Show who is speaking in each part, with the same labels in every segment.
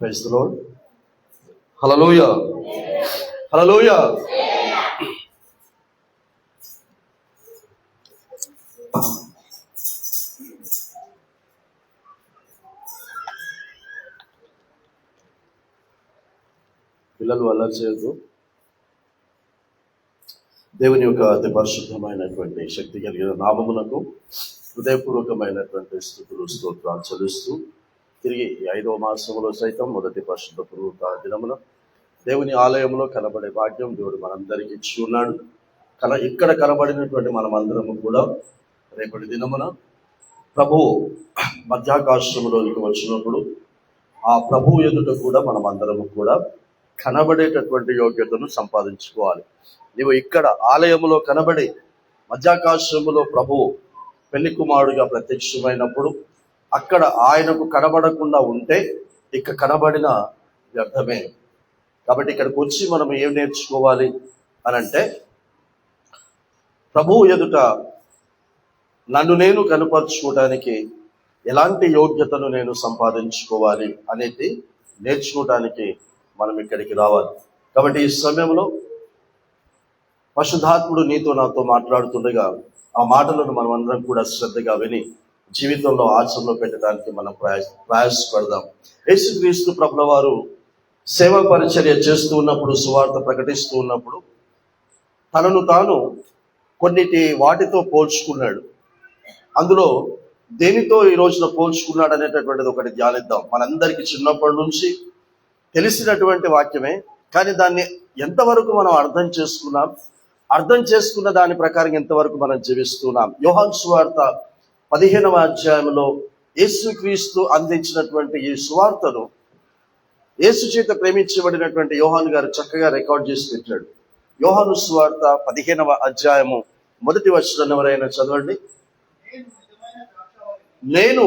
Speaker 1: Praise the lord. Hallelujah, hallelujah. పిల్లలు అల్లరి చేయొద్దు. దేవుని యొక్క అతి పరిశుద్ధమైనటువంటి శక్తి కలిగిన నామమునకు హృదయపూర్వకమైనటువంటి స్తుతులు స్తోత్రాలు చెల్లిస్తూ తిరిగి ఈ 5వ మాసములో సైతం మొదటి పరిశుద్ధ పురుత దినమున దేవుని ఆలయంలో కనబడే భాగ్యం దేవుడు మనందరికీ ఇచ్చి ఉన్నాడు. ఇక్కడ కనబడినటువంటి మనమందరము కూడా రేపటి దినమున ప్రభువు మధ్యాకాశములోనికి వచ్చినప్పుడు ఆ ప్రభువు ఎదుట కూడా మనమందరము కూడా కనబడేటటువంటి యోగ్యతను సంపాదించుకోవాలి. నీవు ఇక్కడ ఆలయములో కనబడి మధ్యాకాశములో ప్రభువు పెళ్లి కుమారుడిగా ప్రత్యక్షమైనప్పుడు అక్కడ ఆయనకు కనబడకుండా ఉంటే ఇక కనబడిన వ్యర్థమే. కాబట్టి ఇక్కడికి వచ్చి మనం ఏం నేర్చుకోవాలి అని అంటే, ప్రభువు ఎదుట నన్ను నేను కనుపరుచుకోవడానికి ఎలాంటి యోగ్యతను నేను సంపాదించుకోవాలి అనేది నేర్చుకోవడానికి మనం ఇక్కడికి రావాలి. కాబట్టి ఈ సమయంలో పరిశుద్ధాత్ముడు నీతో నాతో మాట్లాడుతుండగా ఆ మాటలను మనం అందరం కూడా శ్రద్ధగా విని జీవితంలో ఆచరణలో పెట్టడానికి మనం ప్రయాసపడదాం. యేసుక్రీస్తు ప్రభుల వారు సేవా పరిచర్య చేస్తూ ఉన్నప్పుడు, సువార్త ప్రకటిస్తూ ఉన్నప్పుడు తనను తాను కొన్నిటి వాటితో పోల్చుకున్నాడు. అందులో దేనితో ఈ రోజున పోల్చుకున్నాడు అనేటటువంటిది ఒకటి ధ్యానిద్దాం. మనందరికీ చిన్నప్పటి నుంచి తెలిసినటువంటి వాక్యమే, కానీ దాన్ని ఎంతవరకు మనం అర్థం చేసుకున్న దాని ప్రకారం ఎంతవరకు మనం జీవిస్తున్నాం. యోహాను సువార్త 15వ అధ్యాయంలో యేసుక్రీస్తు అందించినటువంటి ఈ సువార్తను యేసు చేత ప్రేమించబడినటువంటి యోహాను గారు చక్కగా రికార్డ్ చేసి పెట్టాడు. యోహాను సువార్త 15వ అధ్యాయము 1వ వచనం ఎవరైనా చదవండి. నేను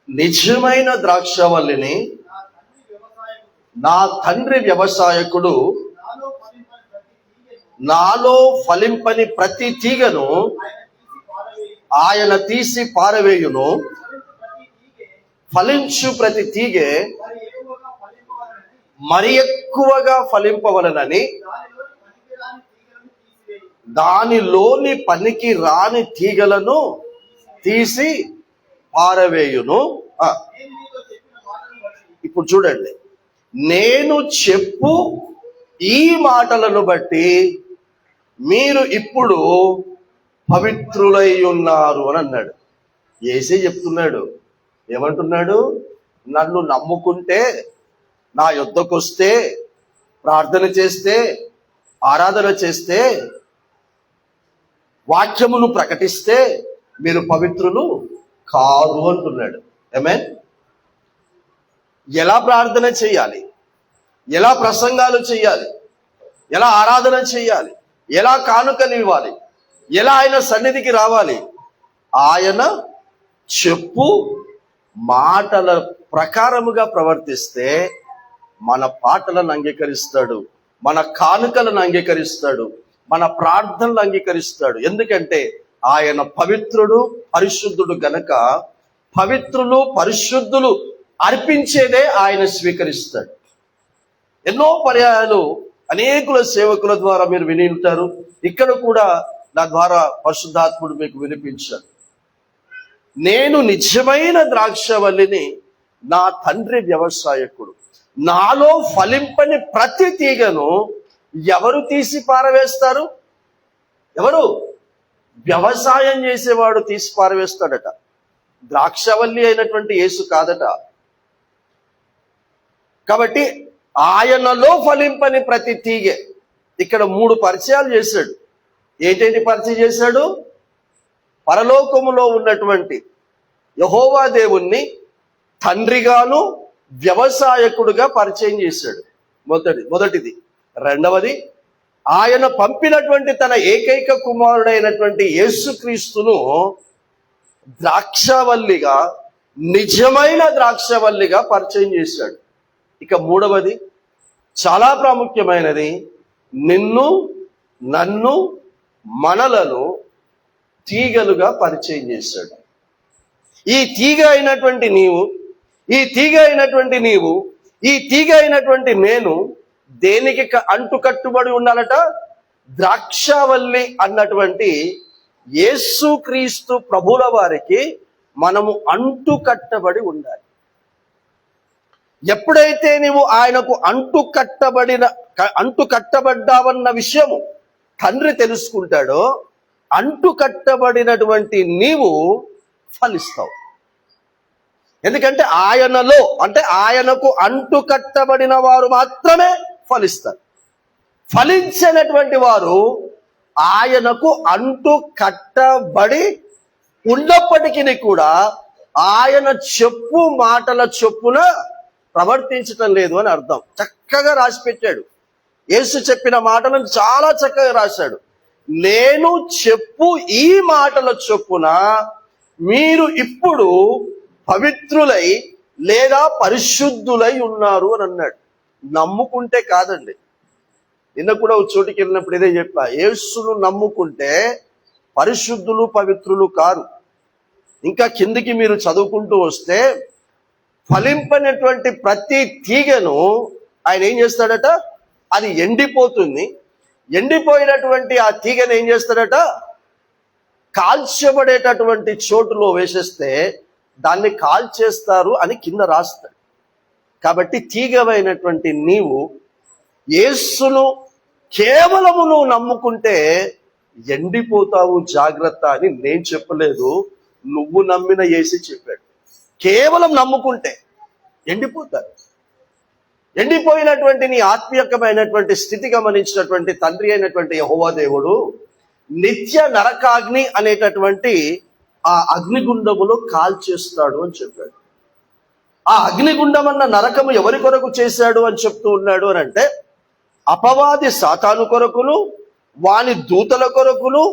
Speaker 1: నిజమైన ద్రాక్షవల్లిని, నా తండ్రి వ్యవసాయకుడు, నాలో ఫలింపని ప్రతి తీగను ఆయన తీసి పారవేయును. ఫలించు ప్రతి తీగె మరి ఎక్కువగా ఫలింపవలనని దానిలోని పనికి రాని తీగలను తీసి పారవేయును. ఇప్పుడు చూడండి, నేను చెప్పు ఈ మాటలను బట్టి మీరు ఇప్పుడు పవిత్రులై ఉన్నారు అని అన్నాడు. యేసే చెప్తున్నాడు. ఏమంటున్నాడు? నన్ను నమ్ముకుంటే, నా యొద్దకు వస్తే, ప్రార్థన చేస్తే, ఆరాధన చేస్తే, వాక్యమును ప్రకటిస్తే మీరు పవిత్రులు కాదు అంటున్నాడు. ఆమేన్. ఎలా ప్రార్థన చేయాలి, ఎలా ప్రసంగాలు చేయాలి, ఎలా ఆరాధన చేయాలి, ఎలా కానుకలు ఇవ్వాలి, ఎలా ఆయన సన్నిధికి రావాలి? ఆయన చెప్పు మాటల ప్రకారముగా ప్రవర్తిస్తే మన పాటలను అంగీకరిస్తాడు, మన కానుకలను అంగీకరిస్తాడు, మన ప్రార్థనలు అంగీకరిస్తాడు. ఎందుకంటే ఆయన పవిత్రుడు, పరిశుద్ధుడు గనక పవిత్రులు, పరిశుద్ధులు అర్పించేదే ఆయన స్వీకరిస్తాడు. ఎన్నో పర్యాయాలు అనేకుల సేవకుల ద్వారా మీరు విని ఉంటారు. ఇక్కడ కూడా నా ద్వారా పరిశుద్ధాత్ముడు మీకు వినిపించాడు. నేను నిజమైన ద్రాక్షవల్లిని, నా తండ్రి వ్యవసాయకుడు, నాలో ఫలింపని ప్రతి తీగను ఎవరు తీసి పారవేస్తారు? ఎవరు? వ్యవసాయం చేసేవాడు తీసి పారవేస్తాడట. ద్రాక్షవల్లి అయినటువంటి యేసు కాదట. కాబట్టి ఆయనలో ఫలింపని ప్రతి తీగె. ఇక్కడ 3 పరిచయాలు చేశాడు. ఏంటంటే పరిచయం చేశాడు? పరలోకములో ఉన్నటువంటి యెహోవా దేవుణ్ణి తండ్రిగాను వ్యవసాయకుడుగా పరిచయం చేశాడు. మొదటిది. రెండవది, ఆయన పంపినటువంటి తన ఏకైక కుమారుడైనటువంటి యేసుక్రీస్తును ద్రాక్షవల్లిగా, నిజమైన ద్రాక్షవల్లిగా పరిచయం చేశాడు. ఇక మూడవది, చాలా ప్రాముఖ్యమైనది, నిన్ను, నన్ను, మనలను తీగలుగా పరిచయం చేశాడు. ఈ తీగ అయినటువంటి నీవు ఈ తీగ అయినటువంటి నేను దేనికి అంటు కట్టుబడి ఉండాలట? ద్రాక్షావల్లి అన్నటువంటి యేసుక్రీస్తు ప్రభుల వారికి మనము అంటు కట్టబడి ఉండాలి. ఎప్పుడైతే నీవు ఆయనకు అంటు కట్టబడ్డావన్న విషయము తండ్రి తెలుసుకుంటాడో, అంటు కట్టబడినటువంటి నీవు ఫలిస్తావు. ఎందుకంటే ఆయనలో, అంటే ఆయనకు అంటు కట్టబడిన వారు మాత్రమే ఫలిస్తారు. ఫలించినటువంటి వారు ఆయనకు అంటు కట్టబడి ఉన్నప్పటికీ కూడా ఆయన చెప్పు మాటల చొప్పున ప్రవర్తించటం లేదు అని అర్థం. చక్కగా రాసి పెట్టాడు. యేసు చెప్పిన మాటలను చాలా చక్కగా రాశాడు. నేను చెప్పు ఈ మాటల చొప్పున మీరు ఇప్పుడు పవిత్రులై లేదా పరిశుద్ధులై ఉన్నారు అని అన్నాడు. నమ్ముకుంటే కాదండి. నిన్న కూడా ఒక చోటికి వెళ్ళినప్పుడు ఇదే చెప్పా, యేసును నమ్ముకుంటే పరిశుద్ధులు పవిత్రులు కారు. ఇంకా కిందికి మీరు చదువుకుంటూ వస్తే ఫలింపనటువంటి ప్రతి తీగను ఆయన ఏం చేస్తాడట? అది ఎండిపోతుంది. ఎండిపోయినటువంటి ఆ తీగను ఏం చేస్తాడట? కాల్చబడేటటువంటి చోటులో వేసేస్తే దాన్ని కాల్చేస్తారు అని కింద రాస్తాడు. కాబట్టి తీగమైనటువంటి నీవు యేసును కేవలము నువ్వు నమ్ముకుంటే ఎండిపోతావు, జాగ్రత్త అని నేను చెప్పలేదు, నువ్వు నమ్మిన యేసు చెప్పాడు. కేవలం నమ్ముకుంటే ఎండిపోతారు. ఎండిపోయినటువంటి నీ ఆత్మీయకమైనటువంటి స్థితి గమనించినటువంటి తండ్రి అయినటువంటి యెహోవా దేవుడు నిత్య నరకాగ్ని అనేటటువంటి ఆ అగ్నిగుండములో కాల్చేస్తాడు అని చెప్పాడు. ఆ అగ్నిగుండం అన్న నరకము ఎవరి కొరకు చేశాడు అని చెప్తూ ఉన్నాడు అని అంటే, అపవాది సాతాను కొరకును, వాని దూతల కొరకును,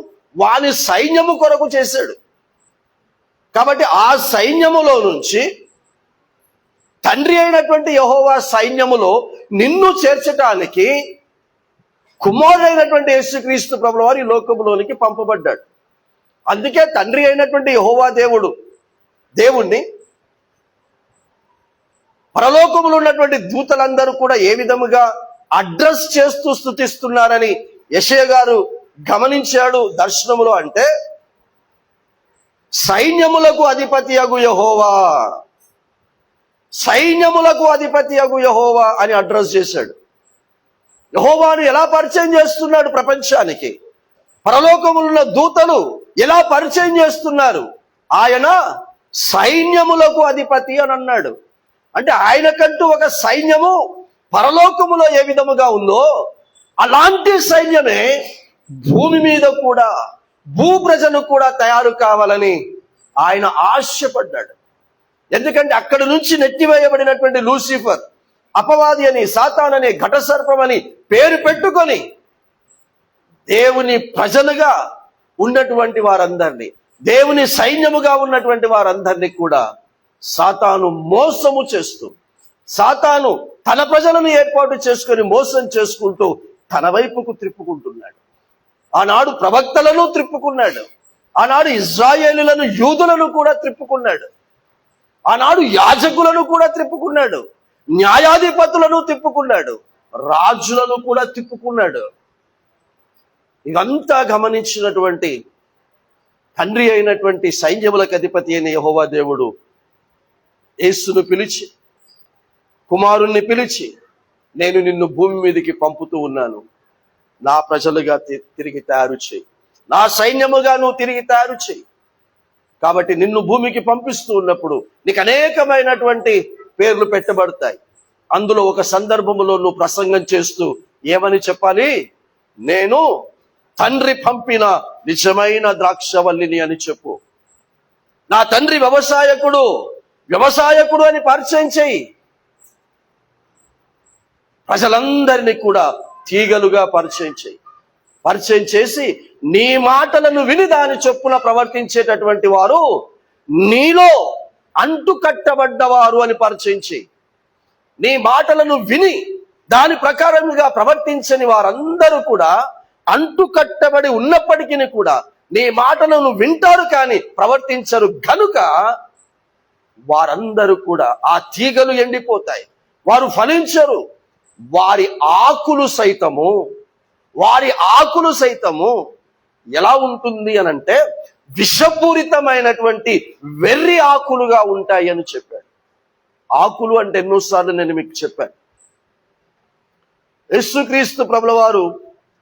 Speaker 1: వాని సైన్యము కొరకు చేశాడు. కాబట్టి ఆ సైన్యములో నుంచి తండ్రి అయినటువంటి యెహోవా సైన్యములో నిన్ను చేర్చటానికి కుమారుడైనటువంటి యేసుక్రీస్తు ప్రభుల వారు ఈ లోకములోనికి పంపబడ్డాడు. అందుకే తండ్రి అయినటువంటి యెహోవా దేవుణ్ణి పరలోకములో ఉన్నటువంటి దూతలందరూ కూడా ఏ విధముగా అడ్రస్ చేస్తూ స్తుతిస్తున్నారని యెషయా గారు గమనించాడు దర్శనములో. అంటే సైన్యములకు అధిపతియగు యెహోవా, సైన్యములకు అధిపతియగు యెహోవా అని అడ్రస్ చేశాడు. యెహోవాను ఎలా పరిచయం చేస్తున్నాడు ప్రపంచానికి? పరలోకములున్న దూతలు ఎలా పరిచయం చేస్తున్నారు? ఆయన సైన్యములకు అధిపతి అని అన్నాడు. అంటే ఆయనకంటూ ఒక సైన్యము పరలోకములో ఏ విధముగా ఉందో అలాంటి సైన్యమే భూమి మీద కూడా, భూ ప్రజలు కూడా తయారు కావాలని ఆయన ఆశపడ్డాడు. ఎందుకంటే అక్కడి నుంచి నెట్టివేయబడినటువంటి లూసిఫర్, అపవాది అని, సాతాన్ అనే ఘట సర్పం అని పేరు పెట్టుకొని దేవుని ప్రజలుగా ఉన్నటువంటి వారందరినీ, దేవుని సైన్యముగా ఉన్నటువంటి వారందరినీ కూడా సాతాను మోసము చేస్తూ, సాతాను తన ప్రజలను ఏర్పాటు చేసుకొని మోసం చేసుకుంటూ తన వైపుకు త్రిప్పుకుంటున్నాడు. ఆనాడు ప్రవక్తలను త్రిప్పుకున్నాడు, ఆనాడు ఇజ్రాయేలులను, యూదులను కూడా త్రిప్పుకున్నాడు, ఆనాడు యాజకులను కూడా త్రిప్పుకున్నాడు, న్యాయాధిపతులను తిప్పుకున్నాడు, రాజులను కూడా తిప్పుకున్నాడు. ఇదంతా గమనించినటువంటి తండ్రి అయినటువంటి సైన్యములకు అధిపతి అయిన యెహోవా దేవుడు యేసును పిలిచి, కుమారుణ్ణి పిలిచి, నేను నిన్ను భూమి మీదకి పంపుతూ ఉన్నాను, నా ప్రజలుగా తిరిగి తయారు చేయి, నా సైన్యముగా నువ్వు తిరిగి తయారు చేయి. కాబట్టి నిన్ను భూమికి పంపిస్తూ ఉన్నప్పుడు నీకు అనేకమైనటువంటి పేర్లు పెట్టబడతాయి. అందులో ఒక సందర్భములో నువ్వు ప్రసంగం చేస్తూ ఏమని చెప్పాలి? నేను తండ్రి పంపిన నిజమైన ద్రాక్షవల్లిని అని చెప్పు. నా తండ్రి వ్యవసాయకుడు అని పరిచయం చేయి. ప్రజలందరినీ కూడా తీగలుగా పరిచయం చేయి. పరిచయం చేసి నీ మాటలను విని దాని చొప్పున ప్రవర్తించేటటువంటి వారు నీలో అంటు కట్టబడ్డవారు అని పరిచయం చేయి. నీ మాటలను విని దాని ప్రకారముగా ప్రవర్తించని వారందరూ కూడా అంటు కట్టబడి ఉన్నప్పటికీ కూడా నీ మాటలను వింటారు కానీ ప్రవర్తించరు గనుక వారందరూ కూడా, ఆ తీగలు ఎండిపోతాయి, వారు ఫలించరు. వారి ఆకులు సైతము ఎలా ఉంటుంది అనంటే విషపూరితమైనటువంటి వెర్రి ఆకులుగా ఉంటాయి అని చెప్పాడు. ఆకులు అంటే ఎన్నోసార్లు నేను మీకు చెప్పాను. యేసుక్రీస్తు ప్రభుల వారు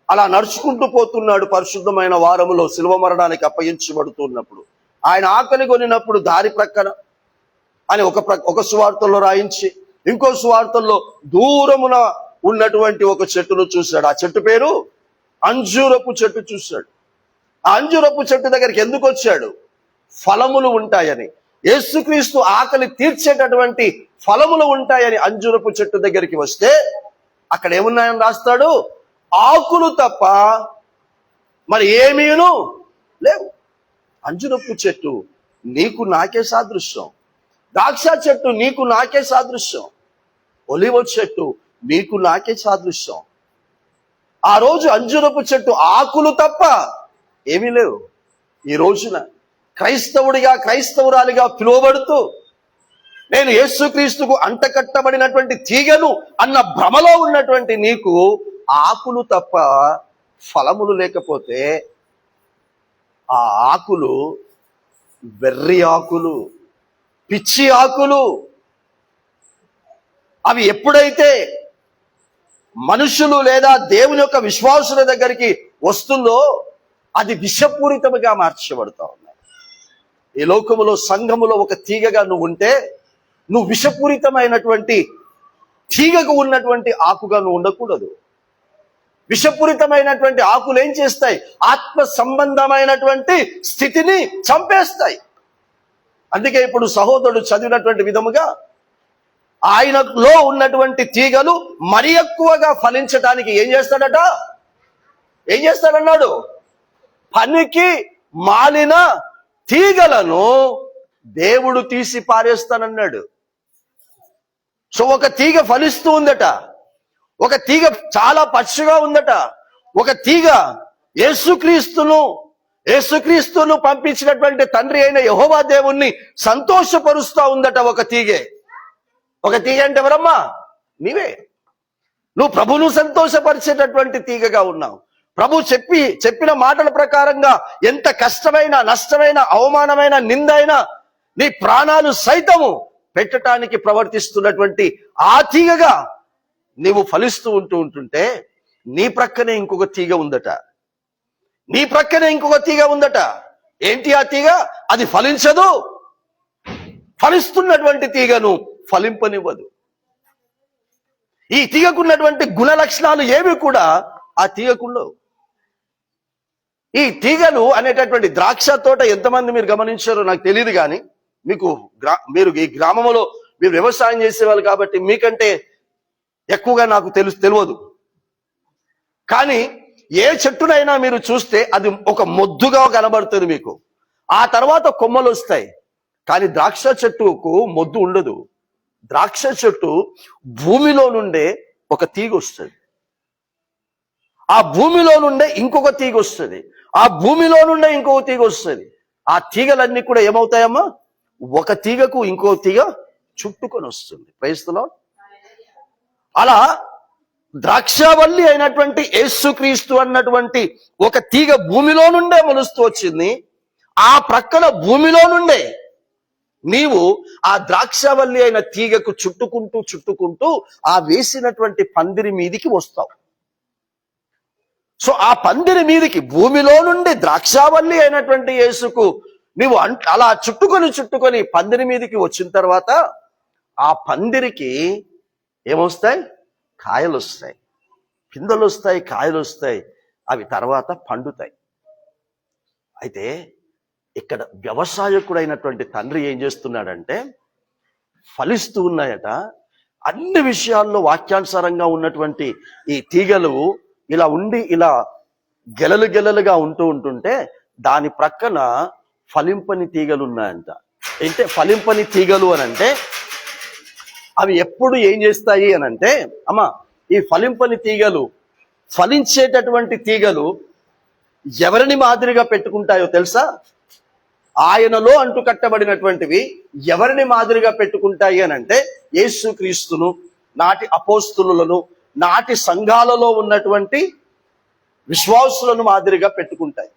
Speaker 1: అలా నడుచుకుంటూ పోతున్నాడు పరిశుద్ధమైన వారములో శిలువ మరణానికి అప్పగించబడుతున్నప్పుడు. ఆయన ఆకలి కొనినప్పుడు దారి ప్రక్కన అని ఒక సువార్తల్లో రాయించి, ఇంకో సువార్తల్లో దూరమున ఉన్నటువంటి ఒక చెట్టును చూశాడు. ఆ చెట్టు పేరు అంజూరపు చెట్టు చూశాడు. ఆ అంజూరపు చెట్టు దగ్గరికి ఎందుకు వచ్చాడు? ఫలములు ఉంటాయని. యేసుక్రీస్తు ఆకలి తీర్చేటటువంటి ఫలములు ఉంటాయని అంజూరపు చెట్టు దగ్గరికి వస్తే అక్కడ ఏమున్నాయని రాస్తాడు? ఆకులు తప్ప మరి ఏమీను లేవు. అంజూరపు చెట్టు నీకు నాకే సాదృశ్యం, ద్రాక్ష చెట్టు నీకు నాకే సాదృశ్యం, ఒలివ చెట్టు నీకు నాకే సాదృశ్యం. ఆ రోజు అంజూరపు చెట్టు ఆకులు తప్ప ఏమీ లేవు. ఈ రోజున క్రైస్తవురాలిగా పిలువబడుతూ నేను యేసుక్రీస్తుకు అంటకట్టబడినటువంటి తీగను అన్న భ్రమలో ఉన్నటువంటి నీకు ఆకులు తప్ప ఫలములు లేకపోతే ఆ ఆకులు వెర్రి ఆకులు, పిచ్చి ఆకులు. అవి ఎప్పుడైతే మనుషులు లేదా దేవుని యొక్క విశ్వాసుల దగ్గరికి వస్తుందో అది విషపూరితముగా మార్చబడతా ఉన్నాయి. ఈ లోకములో సంఘములో ఒక తీగగా నువ్వు ఉంటే నువ్వు విషపూరితమైనటువంటి తీగకు ఉన్నటువంటి ఆకుగా నువ్వు ఉండకూడదు. విషపూరితమైనటువంటి ఆకులు ఏం చేస్తాయి? ఆత్మ సంబంధమైనటువంటి స్థితిని చంపేస్తాయి. అందుకే ఇప్పుడు సహోదరుడు చదివినటువంటి విధముగా ఆయనలో ఉన్నటువంటి తీగలు మరి ఎక్కువగా ఫలించడానికి ఏం చేస్తాడన్నాడు? పనికి మాలిన తీగలను దేవుడు తీసి పారేస్తానన్నాడు. సో ఒక తీగ ఫలిస్తూ ఉందట, ఒక తీగ చాలా పచ్చిగా ఉందట, ఒక తీగ యేసుక్రీస్తును పంపించినటువంటి తండ్రి అయిన యెహోవా దేవుణ్ణి సంతోషపరుస్తా ఉందట. ఒక తీగ అంటే ఎవరమ్మా? నీవే. నువ్వు ప్రభువును సంతోషపరిచేటటువంటి తీగగా ఉన్నావు. ప్రభు చెప్పిన మాటల ప్రకారంగా ఎంత కష్టమైన, నష్టమైన, అవమానమైన, నిందైనా నీ ప్రాణాలు సైతము పెట్టడానికి ప్రవర్తిస్తున్నటువంటి ఆ తీగగా నీవు ఫలిస్తూ ఉంటుంటే నీ ప్రక్కనే ఇంకొక తీగ ఉందట. ఏంటి ఆ తీగ? అది ఫలించదు. ఫలిస్తున్నటువంటి తీగను ఫలింపనివ్వదు. ఈ తీగకున్నటువంటి గుణ లక్షణాలు ఏవి కూడా ఆ తీగకుండవు. ఈ తీగలు అనేటటువంటి ద్రాక్ష తోట ఎంతమంది మీరు గమనించారో నాకు తెలియదు, కానీ మీరు ఈ గ్రామంలో మీరు వ్యవసాయం చేసేవాళ్ళు కాబట్టి మీకంటే ఎక్కువగా నాకు తెలియదు. కానీ ఏ చెట్టునైనా మీరు చూస్తే అది ఒక మొద్దుగా కనబడుతుంది మీకు. ఆ తర్వాత కొమ్మలు వస్తాయి. కానీ ద్రాక్ష చెట్టుకు మొద్దు ఉండదు. ద్రాక్ష చెట్టు భూమిలో నుండే ఒక తీగ వస్తుంది, ఆ భూమిలో నుండే ఇంకొక తీగ వస్తుంది, ఆ భూమిలో నుండే ఇంకొక తీగ వస్తుంది. ఆ తీగలన్నీ కూడా ఏమవుతాయమ్మా? ఒక తీగకు ఇంకో తీగ చుట్టుకొని వస్తుంది. Praise the Lord. అలా ద్రాక్షవల్లి అయినటువంటి యేసుక్రీస్తు అన్నటువంటి ఒక తీగ భూమిలో నుండే మొలుస్తూ వచ్చింది. ఆ ప్రక్కన భూమిలో నుండే నీవు ఆ ద్రాక్షవల్లి అయిన తీగకు చుట్టుకుంటూ ఆ వేసినటువంటి పందిరి మీదికి వస్తావు. సో ఆ పందిరి మీదికి భూమిలో నుండి ద్రాక్షవల్లి అయినటువంటి యేసుకు నీవు అలా చుట్టుకొని పందిరి మీదికి వచ్చిన తర్వాత ఆ పందిరికి ఏమొస్తాయి? కాయలు వస్తాయి, పిందెలు వస్తాయి, కాయలు వస్తాయి. అవి తర్వాత పండుతాయి. అయితే ఇక్కడ వ్యవసాయకుడైనటువంటి తండ్రి ఏం చేస్తున్నాడంటే, ఫలిస్తూ ఉన్నాయట అన్ని విషయాల్లో వాక్యానుసారంగా ఉన్నటువంటి ఈ తీగలు ఇలా ఉండి ఇలా గెలలుగా ఉంటుంటే దాని ప్రక్కన ఫలింపని తీగలు ఉన్నాయంట. అంటే ఫలింపని తీగలు అనంటే అవి ఎప్పుడు ఏం చేస్తాయి అనంటే, అమ్మా ఈ ఫలింపని తీగలు, ఫలించేటటువంటి తీగలు ఎవరిని మాదిరిగా పెట్టుకుంటాయో తెలుసా? ఆయనలో అంటుకట్టబడినటువంటివి ఎవరిని మాదిరిగా పెట్టుకుంటాయి అనంటే యేసుక్రీస్తును, నాటి అపోస్తులను, నాటి సంఘాలలో ఉన్నటువంటి విశ్వాసులను మాదిరిగా పెట్టుకుంటాయి.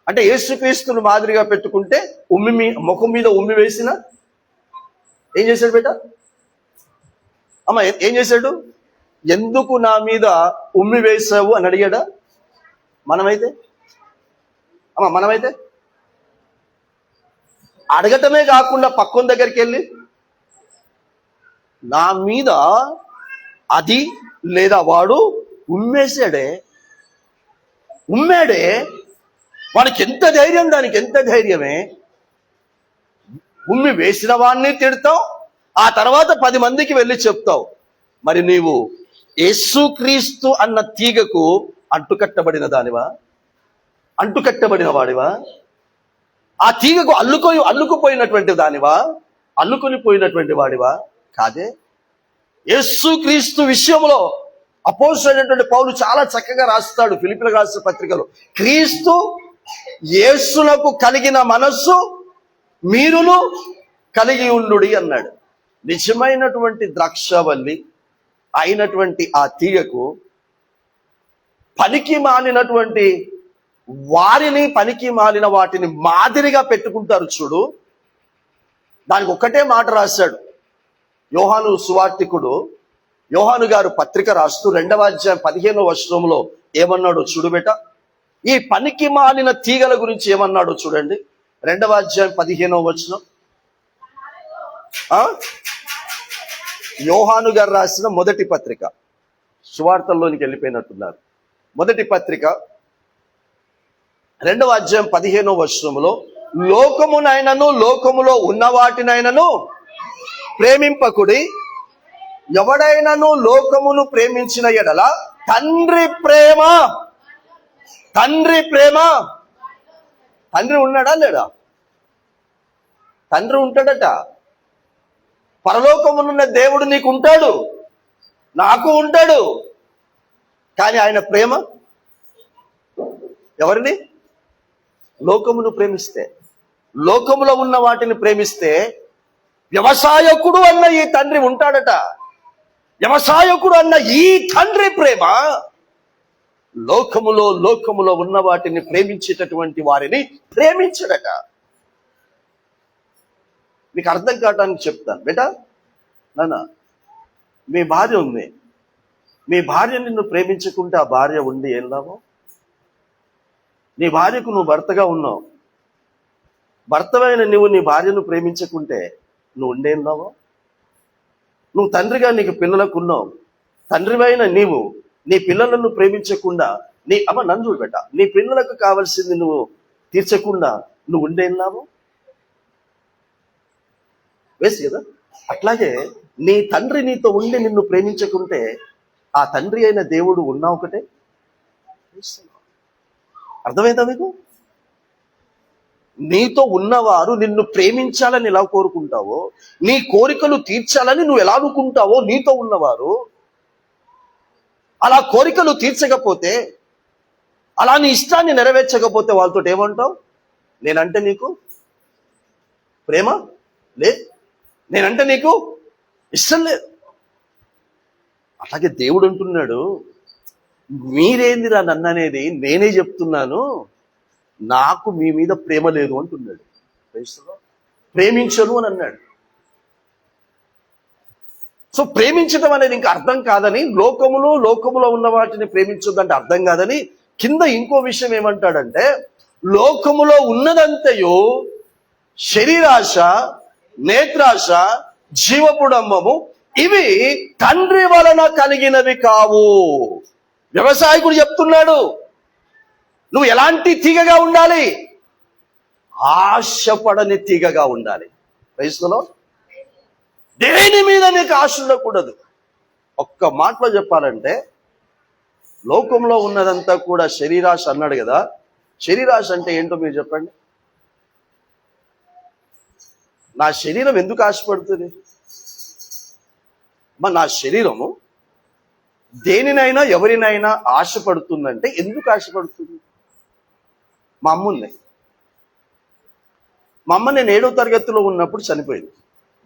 Speaker 1: అంటే యేసుక్రీస్తును మాదిరిగా పెట్టుకుంటే ముఖం మీద ఉమ్మి వేసిన ఏం చేశాడు బేట? అమ్మ ఏం చేశాడు? ఎందుకు నా మీద ఉమ్మి వేసావు అని అడిగాడా? మనమైతే అడగటమే కాకుండా పక్కన దగ్గరికి వెళ్ళి నా మీద అది లేదా వాడు ఉమ్మేశాడే, వాడికి ఎంత ధైర్యం, దానికి ఎంత ధైర్యమే. ఉమ్మి వేసిన వాడిని తిడతావు, ఆ తర్వాత 10 మందికి వెళ్ళి చెప్తావు. మరి నీవు యేసుక్రీస్తు అన్న తీగకు అంటుకట్టబడిన దానివా? అంటుకట్టబడిన వాడివా? ఆ తీగకు అల్లుకుపోయినటువంటి దానివా? అల్లుకొని పోయినటువంటి వాడివా? కాదే. యేసుక్రీస్తు విషయంలో అపోస్తలుడైనటువంటి పౌలు చాలా చక్కగా రాస్తాడు ఫిలిప్పీయులకు రాసిన పత్రికలో. క్రీస్తు యేసునకు కలిగిన మనస్సు మీరును కలిగి ఉండుడి అన్నాడు. నిజమైనటువంటి ద్రాక్షవల్లి అయినటువంటి ఆ తీగకు పనికి మాలినటువంటి వారిని, పనికి మాలిన వాటిని మాదిరిగా పెట్టుకుంటారు చూడు. దానికి ఒక్కటే మాట రాశాడు యోహాను సువార్తికుడు. యోహాను గారు పత్రిక రాస్తూ 2వ అధ్యాయం 15వ వచనంలో ఏమన్నాడో చూడు బేట. ఈ పనికి మాలిన తీగల గురించి ఏమన్నాడో చూడండి. 2వ అధ్యాయం 15వ వచనం. యోహాను గారు రాసిన మొదటి పత్రిక, సువార్తల్లోనికి వెళ్ళిపోయినట్టున్నారు. మొదటి పత్రిక 2వ అధ్యాయం 15వ వచనంలో లోకమునైనను లోకములో ఉన్న వాటినైనను ప్రేమింపకుడి, ఎవడైనను లోకమును ప్రేమించిన ఎడల తండ్రి ప్రేమ తండ్రి ఉన్నాడా లేడా? తండ్రి ఉంటాడట. పరలోకమునున్న దేవుడు నీకు ఉంటాడు, నాకు ఉంటాడు. కానీ ఆయన ప్రేమ ఎవరిని? లోకమును ప్రేమిస్తే, లోకములో ఉన్న వాటిని ప్రేమిస్తే వ్యవసాయకుడు అన్న ఈ తండ్రి ఉంటాడట. వ్యవసాయకుడు అన్న ఈ తండ్రి ప్రేమ లోకములో ఉన్న వాటిని ప్రేమించేటటువంటి వారిని ప్రేమించడట. మీకు అర్థం కావడానికి చెప్తాను బేటా. నాన్న, మీ భార్య ఉంది, మీ భార్య నిన్ను ప్రేమించకుంటే ఆ భార్య ఉండి ఏం లాభం? నీ భార్యకు నువ్వు భర్తగా ఉన్నావు, భర్తవైన నువ్వు నీ భార్యను ప్రేమించకుంటే నువ్వు ఉండేం లాభం? నువ్వు తండ్రిగా నీకు పిల్లలకు ఉన్నావు, తండ్రివైన నీవు నీ పిల్లలను ప్రేమించకుండా నన్ను చూడబెట్ట, నీ పిల్లలకు కావాల్సింది నువ్వు తీర్చకుండా నువ్వు ఉండేం లాభం? వేసి కదా. అట్లాగే నీ తండ్రి నీతో ఉండి నిన్ను ప్రేమించకుంటే ఆ తండ్రి అయిన దేవుడు ఉన్నా ఒకటే. అర్థమైందా మీకు? నీతో ఉన్నవారు నిన్ను ప్రేమించాలని ఎలా కోరుకుంటావో, నీ కోరికలు తీర్చాలని నువ్వు ఎలా అనుకుంటావో, నీతో ఉన్నవారు అలా కోరికలు తీర్చకపోతే, అలా నీ ఇష్టాన్ని నెరవేర్చకపోతే వాళ్ళతో ఏమంటావు? నేనంటే నీకు ప్రేమ లేదు, నేనంటే నీకు ఇష్టం లేదు. అలాగే దేవుడు అంటున్నాడు, మీరేందిరా నన్ను అనేది, నేనే చెప్తున్నాను, నాకు మీ మీద ప్రేమ లేదు అంటున్నాడు. ప్రేమించను అని అన్నాడు. సో ప్రేమించడం అనేది ఇంకా అర్థం కాదని, లోకములో ఉన్న వాటిని ప్రేమించొద్దంటే అర్థం కాదని, కింద ఇంకో విషయం ఏమంటాడంటే, లోకములో ఉన్నదంతయు శరీరాశ, నేత్రాశ, జీవపుడంబము ఇవి తండ్రి వలన కలిగినవి కావు. వ్యవసాయకుడు చెప్తున్నాడు, నువ్వు ఎలాంటి తీగగా ఉండాలి? ఆశపడని తీగగా ఉండాలి. క్రైస్తవులో దేని మీద నీకు ఆశ ఉండకూడదు. ఒక్క మాటలో చెప్పాలంటే, లోకంలో ఉన్నదంతా కూడా శరీరాశ అన్నాడు కదా. శరీరాశ అంటే ఏంటో మీరు చెప్పండి. నా శరీరం ఎందుకు ఆశపడుతుంది? నా శరీరము దేనినైనా ఎవరినైనా ఆశపడుతుందంటే ఎందుకు ఆశపడుతుంది? మా అమ్మ ఉంది. మా అమ్మ నేను 7వ తరగతిలో ఉన్నప్పుడు చనిపోయింది.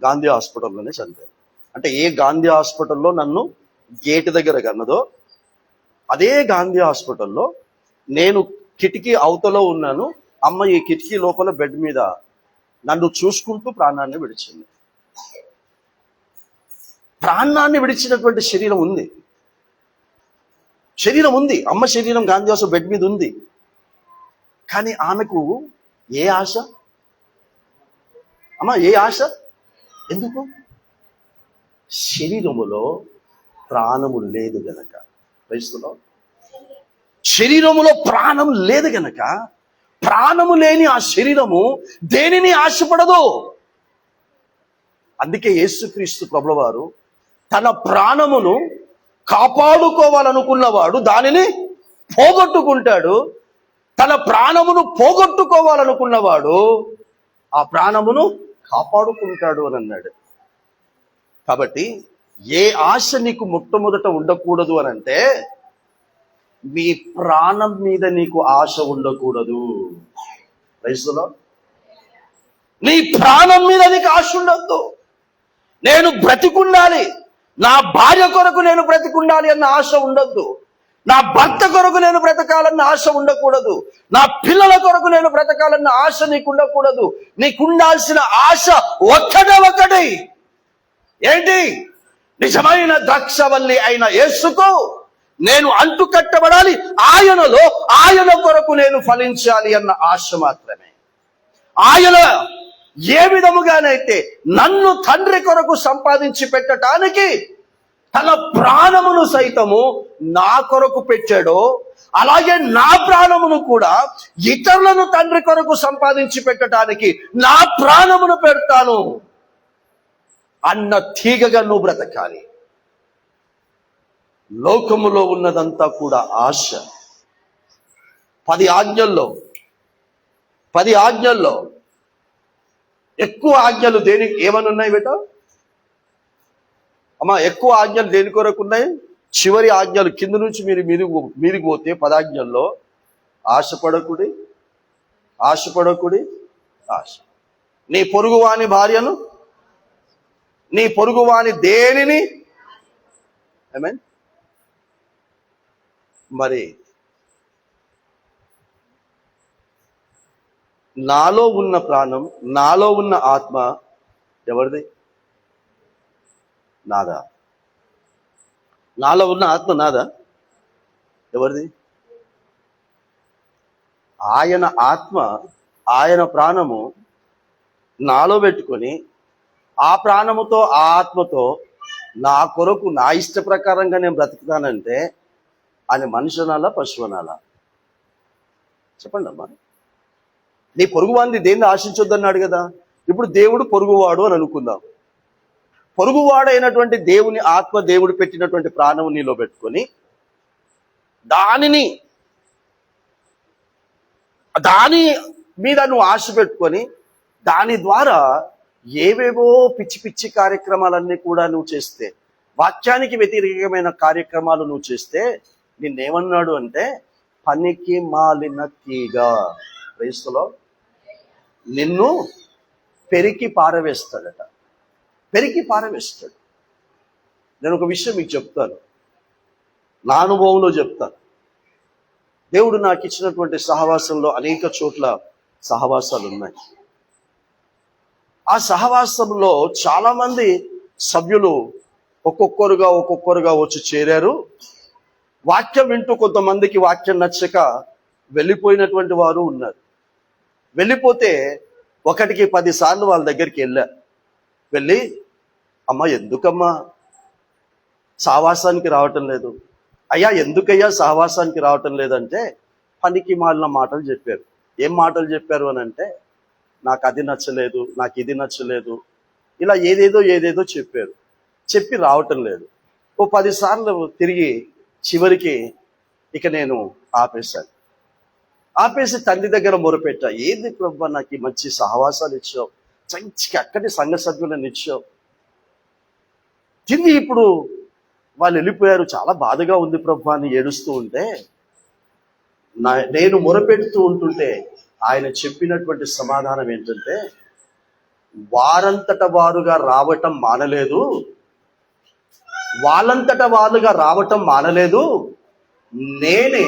Speaker 1: గాంధీ హాస్పిటల్లోనే చనిపోయింది. అంటే ఏ గాంధీ హాస్పిటల్లో నన్ను గేటు దగ్గర కన్నదో అదే గాంధీ హాస్పిటల్లో నేను కిటికీ అవతలో ఉన్నాను. అమ్మ ఈ కిటికీ లోపల బెడ్ మీద నన్ను చూసుకుంటూ ప్రాణాన్ని విడిచింది. ప్రాణాన్ని విడిచినటువంటి శరీరం ఉంది. అమ్మ శరీరం గాంధీ హాస్పిటల్ బెడ్ మీద ఉంది. కానీ ఆమెకు ఏ ఆశ? అమ్మ ఏ ఆశ? ఎందుకు? శరీరములో ప్రాణము లేదు గనక. క్రైస్తవులో శరీరములో ప్రాణం లేదు గనక, ప్రాణము లేని ఆ శరీరము దేనిని ఆశపడదు. అందుకే యేసుక్రీస్తు ప్రభుల వారు తన ప్రాణమును కాపాడుకోవాలనుకున్నవాడు దానిని పోగొట్టుకుంటాడు, తన ప్రాణమును పోగొట్టుకోవాలనుకున్నవాడు ఆ ప్రాణమును కాపాడుకుంటాడు అని అన్నాడు. కాబట్టి ఏ ఆశ నీకు మొట్టమొదట ఉండకూడదు అని అంటే, మీ ప్రాణం మీద నీకు ఆశ ఉండకూడదు. రైతులో నీ ప్రాణం మీద నీకు ఆశ ఉండద్దు. నేను బ్రతికుండాలి, నా భార్య కొరకు నేను బ్రతికుండాలి అన్న ఆశ ఉండద్దు. నా భర్త కొరకు నేను బ్రతకాలన్న ఆశ ఉండకూడదు. నా పిల్లల కొరకు నేను బ్రతకాలన్న ఆశ నీకు ఉండకూడదు. నీకుండాల్సిన ఆశ ఒక్కటే. ఏంటి? నిజమైన ద్రాక్షవల్లి అయిన యేసుకు నేను అంటు కట్టబడాలి, ఆయనలో ఆయన కొరకు నేను ఫలించాలి అన్న ఆశ మాత్రమే. ఆయన ఏ విధముగానైతే నన్ను తండ్రి కొరకు సంపాదించి పెట్టడానికి తన ప్రాణమును సైతము నా కొరకు పెట్టాడో, అలాగే నా ప్రాణమును కూడా ఇతరులను తండ్రి కొరకు సంపాదించి పెట్టడానికి నా ప్రాణమును పెడతాను అన్న తీగగా నువ్వు బ్రతకాలి. లోకములో ఉన్నదంతా కూడా ఆశ. 10 ఆజ్ఞల్లో ఎక్కువ ఆజ్ఞలు దేనికి ఏమని ఉన్నాయి బేట? అమ్మా, ఎక్కువ ఆజ్ఞలు దేని కొరకు ఉన్నాయి? చివరి ఆజ్ఞలు కింద నుంచి మీదికి పోతే 10 ఆజ్ఞల్లో ఆశపడకుడి, ఆశ. నీ పొరుగువాని భార్యను, నీ పొరుగువాని దేనిని, ఆమేన్. మరి నాలో ఉన్న ప్రాణం, నాలో ఉన్న ఆత్మ ఎవరిది? నాదా. నాలో ఉన్న ఆత్మ నాదా? ఎవరిది? ఆయన ఆత్మ, ఆయన ప్రాణము నాలో పెట్టుకొని ఆ ప్రాణముతో ఆ ఆత్మతో నా కొరకు నా ఇష్ట ప్రకారంగా నేను బ్రతుకుతానంటే ఆయన మనుషునాలా పశువనాలా? చెప్పండి అమ్మా. నీ పొరుగువాడిని దేన్ని ఆశించొద్దన్నాడు కదా. ఇప్పుడు దేవుడు పొరుగువాడు అని అనుకుందాం. పొరుగువాడైనటువంటి దేవుని ఆత్మ, దేవుడు పెట్టినటువంటి ప్రాణం నీలో పెట్టుకొని దాని మీద నువ్వు ఆశ పెట్టుకొని దాని ద్వారా ఏవేవో పిచ్చి పిచ్చి కార్యక్రమాలన్నీ కూడా నువ్వు చేస్తే, వాక్యానికి వ్యతిరేకమైన కార్యక్రమాలు నువ్వు చేస్తే నిన్నేమన్నాడు అంటే, పనికి మాలిన తీగ. క్రైస్తవులో నిన్ను పెరికి పారవేస్తాడట. నేను ఒక విషయం మీకు చెప్తాను, నా అనుభవంలో చెప్తాను. దేవుడు నాకు ఇచ్చినటువంటి సహవాసంలో అనేక చోట్ల సహవాసాలు ఉన్నాయి. ఆ సహవాసంలో చాలా మంది సభ్యులు ఒక్కొక్కరుగా వచ్చి చేరారు. వాక్యం వింటూ కొంతమందికి వాక్యం నచ్చక వెళ్ళిపోయినటువంటి వారు ఉన్నారు. వెళ్ళిపోతే 1కి 10 సార్లు వాళ్ళ దగ్గరికి వెళ్ళి, అమ్మా ఎందుకమ్మా సహవాసానికి రావటం లేదు? అయ్యా ఎందుకయ్యా సహవాసానికి రావటం లేదంటే, పనికి మాలిన మాటలు చెప్పారు. ఏం మాటలు చెప్పారు అని అంటే, నాకు అది నచ్చలేదు, నాకు ఇది నచ్చలేదు, ఇలా ఏదేదో చెప్పారు. చెప్పి రావటం లేదు. ఓ 10 సార్లు తిరిగి చివరికి ఇక నేను ఆపేసి తండ్రి దగ్గర మొరపెట్టా. ఏంది ప్రభు, నాకు మంచి సహవాసాలు ఇచ్చావు, మంచిగా అక్కడి సంఘ సభ్యులను ఇచ్చావు, తిరిగి ఇప్పుడు వాళ్ళు వెళ్ళిపోయారు, చాలా బాధగా ఉంది ప్రభు అని ఏడుస్తూ ఉంటే, నేను మొరపెడుతూ ఉంటుంటే ఆయన చెప్పినటువంటి సమాధానం ఏంటంటే, వారంతట వారుగా రావటం మానలేదు, వాళ్ళంతట వాళ్ళుగా రావటం మానలేదు, నేనే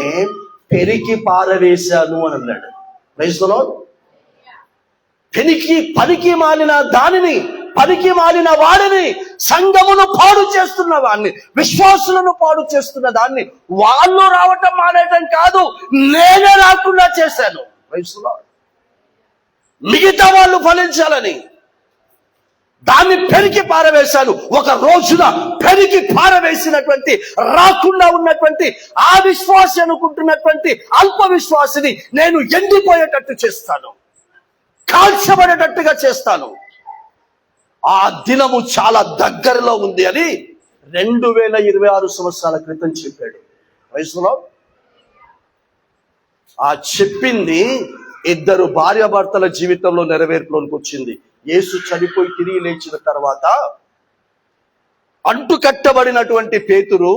Speaker 1: పెరికి పారవేశాను అని అన్నాడు. Praise the Lord. పనికి మాలిన దానిని, పనికి మాలిన వాడిని, సంఘమును పాడు చేస్తున్న వాడిని, విశ్వాసులను పాడు చేస్తున్న దాన్ని వాళ్ళు రావటం మానేయటం కాదు, నేనే రాకుండా చేశాను. Praise the Lord. మిగతా వాళ్ళు ఫలించాలని దాన్ని పెరికి పారవేశాను. ఒక రోజున పెరికి పారవేసినటువంటి, రాకుండా ఉన్నటువంటి ఆ విశ్వాసి అనుకుంటున్నటువంటి అల్ప విశ్వాసిని నేను ఎండిపోయేటట్టు చేస్తాను, కాల్చబడేటట్టుగా చేస్తాను. ఆ దినము చాలా దగ్గరలో ఉంది అని 2026 సంవత్సరాల క్రితం చెప్పాడు. వయసులో ఆ చెప్పింది ఇద్దరు భార్యాభర్తల జీవితంలో నెరవేర్పులోనికి వచ్చింది. యేసు చనిపోయి తిరిగి లేచిన తర్వాత అంటుకట్టబడినటువంటి పేతురు,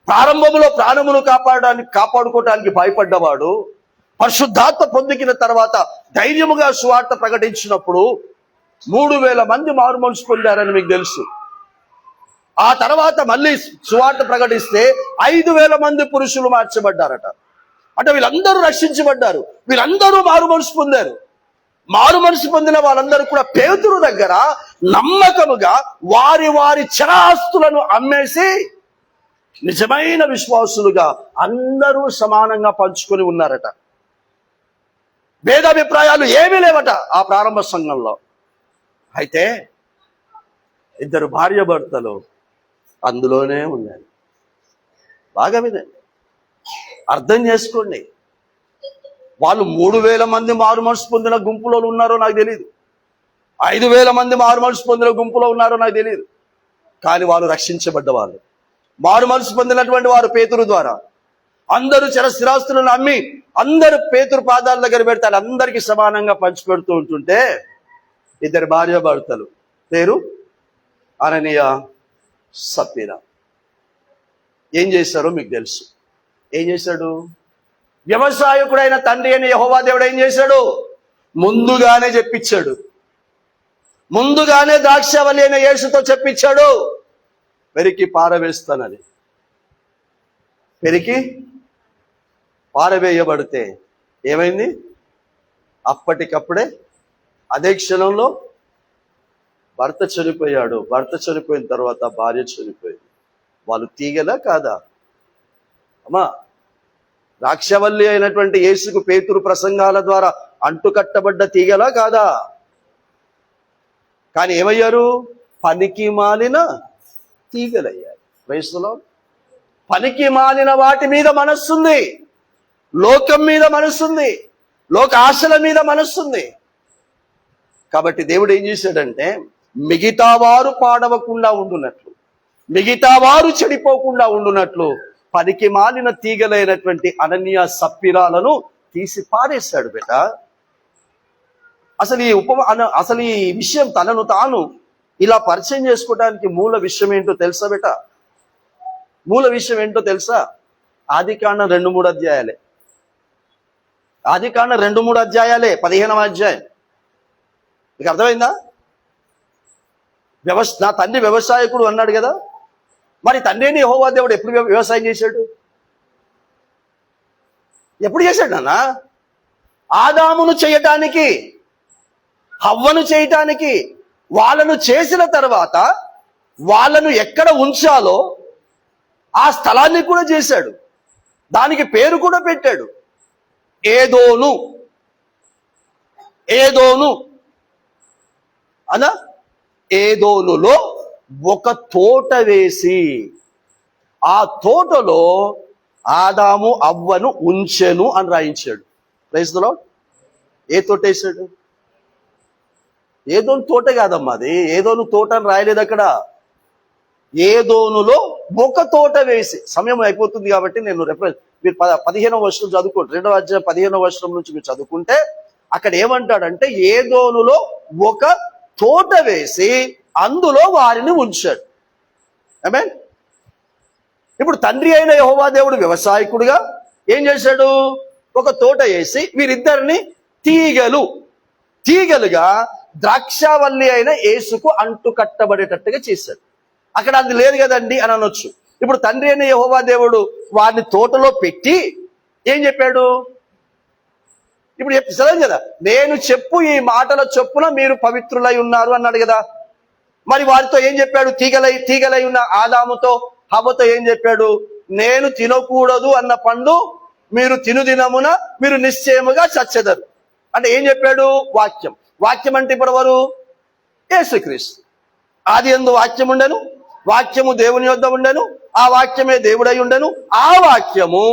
Speaker 1: ప్రారంభంలో ప్రాణమును కాపాడుకోవడానికి భయపడ్డవాడు, పరిశుద్ధాత్మ పొందిన తర్వాత ధైర్యముగా సువార్త ప్రకటించినప్పుడు 3000 మంది మారు మనసు పొందారని మీకు తెలుసు. ఆ తర్వాత మళ్ళీ సువార్త ప్రకటిస్తే 5000 మంది పురుషులు మార్చబడ్డారట. అంటే వీళ్ళందరూ రక్షించబడ్డారు, వీళ్ళందరూ మారు మనసు పొందారు. మారు మనసు పొందిన వాళ్ళందరూ కూడా పేతురు దగ్గర నమ్మకముగా వారి వారి చరాస్తులను అమ్మేసి నిజమైన విశ్వాసులుగా అందరూ సమానంగా పంచుకొని ఉన్నారట. భేదాభిప్రాయాలు ఏమీ లేవట ఆ ప్రారంభ సంఘంలో. అయితే ఇద్దరు భార్యాభర్తలు అందులోనే ఉన్నారు. బాగా వినండి, అర్థం చేసుకోండి. వాళ్ళు 3000 మంది మారు మనసు పొందిన గుంపులో ఉన్నారో నాకు తెలియదు, 5000 మంది మారు మనసు పొందిన గుంపులో ఉన్నారో నాకు తెలియదు, కానీ వాళ్ళు రక్షించబడ్డ వాళ్ళు. మారు మనసు పొందినటువంటి వారు పేతురు ద్వారా అందరూ స్థిరాస్తులను అమ్మి అందరూ పేతురు పాదాల దగ్గర పెడతారు, అందరికీ సమానంగా పంచిపెడుతూ ఉంటుంటే ఇద్దరు భార్యాభర్తలు, పేరు అననీయ, సప్పీరా, ఏం చేశారో మీకు తెలుసు. ఏం చేశాడు? వ్యవసాయకుడైన తండ్రి అయిన యెహోవా దేవుడు ఏం చేశాడు? ముందుగానే చెప్పించాడు, ముందుగానే ద్రాక్షవల్లి అయిన యేసుతో చెప్పించాడు, పెరికి పారవేస్తానని. పెరికి పారవేయబడితే ఏమైంది? అప్పటికప్పుడే అదే క్షణంలో భర్త చనిపోయాడు. భర్త చనిపోయిన తర్వాత భార్య చనిపోయింది. వాళ్ళు తీగలా కాదా? అమ్మా, ద్రాక్షవల్లి అయినటువంటి యేసుకు పేతురు ప్రసంగాల ద్వారా అంటుకట్టబడ్డ తీగలా కాదా? కానీ ఏమయ్యారు? పనికి మాలిన తీగలయ్యారు. Praise the Lord. పనికి మాలిన వాటి మీద మనస్సుంది, లోకం మీద మనస్సుంది, లోక ఆశల మీద మనస్సుంది. కాబట్టి దేవుడు ఏం చేశాడంటే మిగతా వారు పాడవకుండా ఉండునట్లు, మిగతా వారు చెడిపోకుండా ఉండునట్లు పనికి మాలిన తీగలైనటువంటి అననీయ, సప్పీరాలను తీసి పారేశాడు బేట. అసలు ఈ విషయం తనను తాను ఇలా పరిచయం చేసుకోవడానికి మూల విషయం ఏంటో తెలుసా బేట? మూల విషయం ఏంటో తెలుసా? ఆదికాండం 2-3 అధ్యాయాలే. ఆదికాండం 2-3 అధ్యాయాలే, 15వ అధ్యాయం. మీకు అర్థమైందా? నా తండ్రి వ్యవసాయకుడు అన్నాడు కదా, మరి తండ్రిని యెహోవా దేవుడు ఎప్పుడు వ్యవసాయం చేశాడు? ఎప్పుడు చేశాడు నాన్న? ఆదామును చేయటానికి, హవ్వను చేయటానికి. వాళ్ళను చేసిన తర్వాత వాళ్ళను ఎక్కడ ఉంచాలో ఆ స్థలాన్ని కూడా చేశాడు, దానికి పేరు కూడా పెట్టాడు, ఏదోను. ఏదోను అనా? ఏదోనులో ఒక తోట వేసి ఆ తోటలో ఆదాము అవ్వను ఉంచెను అని రాయించాడు. Praise the lord. ఏ తోట వేసాడు? ఏదోను తోట కాదమ్మా అది. ఏదోను తోట అని రాయలేదు అక్కడ. ఏదోనులో ఒక తోట వేసి. సమయం అయిపోతుంది కాబట్టి నేను మీరు 15వ వచనం చదువుకోండి. 2వ అధ్యాయం 15వ వచనం నుంచి మీరు చదువుకుంటే అక్కడ ఏమంటాడంటే ఏదోనులో ఒక తోట వేసి అందులో వారిని ఉంచాడు. ఆమేన్. ఇప్పుడు తండ్రి అయిన యెహోవా దేవుడు వ్యవసాయకుడుగా ఏం చేశాడు? ఒక తోట వేసి వీరిద్దరిని తీగలుగా ద్రాక్షవల్లి అయిన యేసుకు అంటు కట్టబడేటట్టుగా చేశాడు. అక్కడ అది లేదు కదండి అని అనొచ్చు. ఇప్పుడు తండ్రి అయిన యెహోవా దేవుడు వారిని తోటలో పెట్టి ఏం చెప్పాడు? ఇప్పుడు చదవం కదా, నేను చెప్పు ఈ మాటల చొప్పున మీరు పవిత్రులై ఉన్నారు అన్నాడు కదా. మరి వారితో ఏం చెప్పాడు? తీగలై ఉన్న ఆదాముతో హవ్వతో ఏం చెప్పాడు? నేను తినకూడదు అన్న పండు మీరు తినుదినమున మీరు నిశ్చయముగా చచ్చెదరు. అంటే ఏం చెప్పాడు? వాక్యం. వాక్యం అంటే ఇప్పుడు ఎవరు? యేసుక్రీస్తు. ఆది యందు వాక్యం ఉండెను, వాక్యము దేవుని యొద్ద ఉండెను, ఆ వాక్యమే దేవుడై ఉండెను, ఆ వాక్యము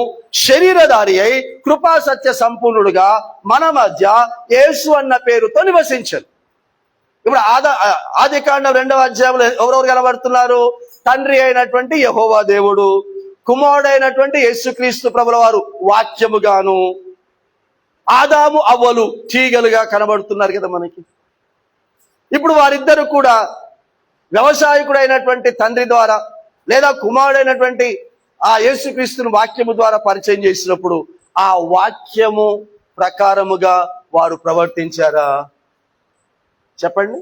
Speaker 1: శరీరధారి అయి కృపా సత్య సంపూర్ణుడుగా మన మధ్య యేసు అన్న పేరుతో నివసించను. ఇప్పుడు ఆది కాండం 2వ అధ్యాయంలో ఎవరెవరు కనబడుతున్నారు? తండ్రి అయినటువంటి యెహోవా దేవుడు, కుమారుడైనటువంటి యేసుక్రీస్తు ప్రభుల వారు వాక్యముగాను, ఆదాము అవ్వలు తీగలుగా కనబడుతున్నారు కదా మనకి. ఇప్పుడు వారిద్దరు కూడా వ్యవసాయకుడైనటువంటి తండ్రి ద్వారా లేదా కుమారుడైనటువంటి ఆ యేసుక్రీస్తుని వాక్యము ద్వారా పరిచయం చేసినప్పుడు ఆ వాక్యము ప్రకారముగా వారు ప్రవర్తించారా? చెప్పండి.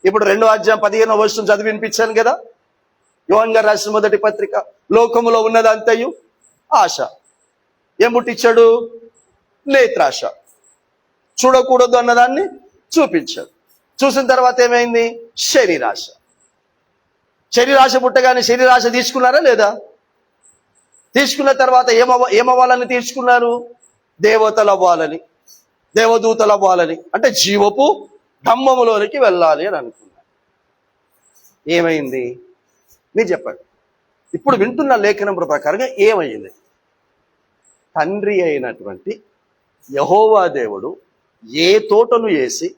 Speaker 1: ఇప్పుడు 2వ అధ్యాయం 15వ వచనం చదివి వినిపించాను కదా. యోహాను గారు రాసిన మొదటి పత్రిక, లోకములో ఉన్నదంతయు ఆశ. ఏం పుట్టించాడు? నేత్రాశ. చూడకూడదు అన్నదాన్ని చూపించాడు. చూసిన తర్వాత ఏమైంది? శరీరాశ. శరీరాశ పుట్టగానే శరీరాశ తీసుకున్నారా లేదా? తీసుకున్న తర్వాత ఏమవ్వాలని తీసుకున్నారు? దేవతలు అవ్వాలని, దేవదూతలు అవ్వాలని, అంటే జీవపు ధమ్మములోనికి వెళ్ళాలి అని అనుకున్నారు. ఏమైంది? మీరు చెప్పండి. ఇప్పుడు వింటున్న లేఖనం ప్రకారంగా ఏమైంది? తండ్రి అయినటువంటి యెహోవా దేవుడు ఏ తోటను వేసి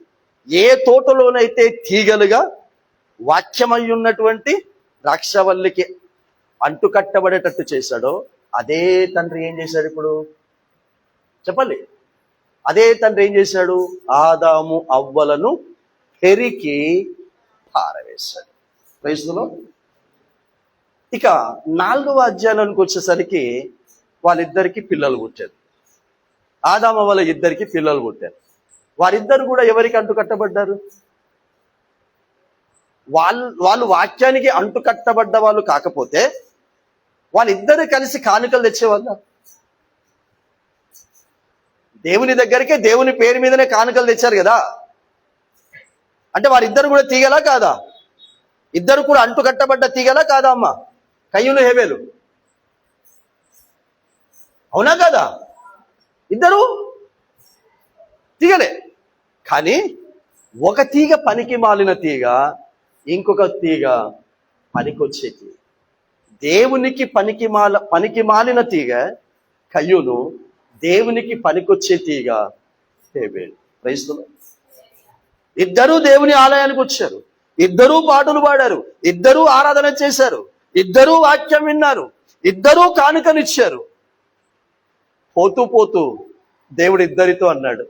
Speaker 1: ఏ తోటలోనైతే తీగలుగా వాక్యమై ఉన్నటువంటి ద్రాక్షవల్లికి అంటుకట్టబడేటట్టు చేశాడో అదే తండ్రి ఏం చేశాడు? ఇప్పుడు చెప్పండి. అదే తండ్రి ఏం చేశాడు? ఆదాము అవ్వలను పెరికి పారవేశాడు. క్రైస్తులో ఇక 4వ అధ్యాయానికి వచ్చేసరికి వాళ్ళిద్దరికి పిల్లలు పుట్టారు. ఆదాము అవ్వల ఇద్దరికి పిల్లలు పుట్టారు. వారిద్దరు కూడా ఎవరికి అంటుకట్టబడ్డారు? వాళ్ళు వాక్యానికి అంటుకట్టబడ్డ వాళ్ళు కాకపోతే వాళ్ళిద్దరు కలిసి కానుకలు తెచ్చేవాళ్ళ? దేవుని దగ్గరికే దేవుని పేరు మీదనే కానుకలు తెచ్చారు కదా. అంటే వారిద్దరు కూడా తీగలా కాదా? ఇద్దరు కూడా అంటుకట్టబడ్డ తీగలా కాదా అమ్మా? కయ్యూను హేబేలు అవునా కాదా? ఇద్దరు తీగలే. కానీ ఒక తీగ పనికి మాలిన తీగ, ఇంకొక తీగ పనికొచ్చే తీగ. దేవునికి పనికి మాలిన తీగ కయ్యూను, దేవునికి పనికొచ్చే తీగ హేబేలు. క్రైస్తవులు ఇద్దరూ దేవుని ఆలయానికి వచ్చారు, ఇద్దరూ పాటలు పాడారు, ఇద్దరూ ఆరాధన చేశారు, ఇద్దరూ వాక్యం విన్నారు, ఇద్దరూ కానుకనిచ్చారు. పోతూ పోతూ దేవుడు ఇద్దరితో అన్నాడు,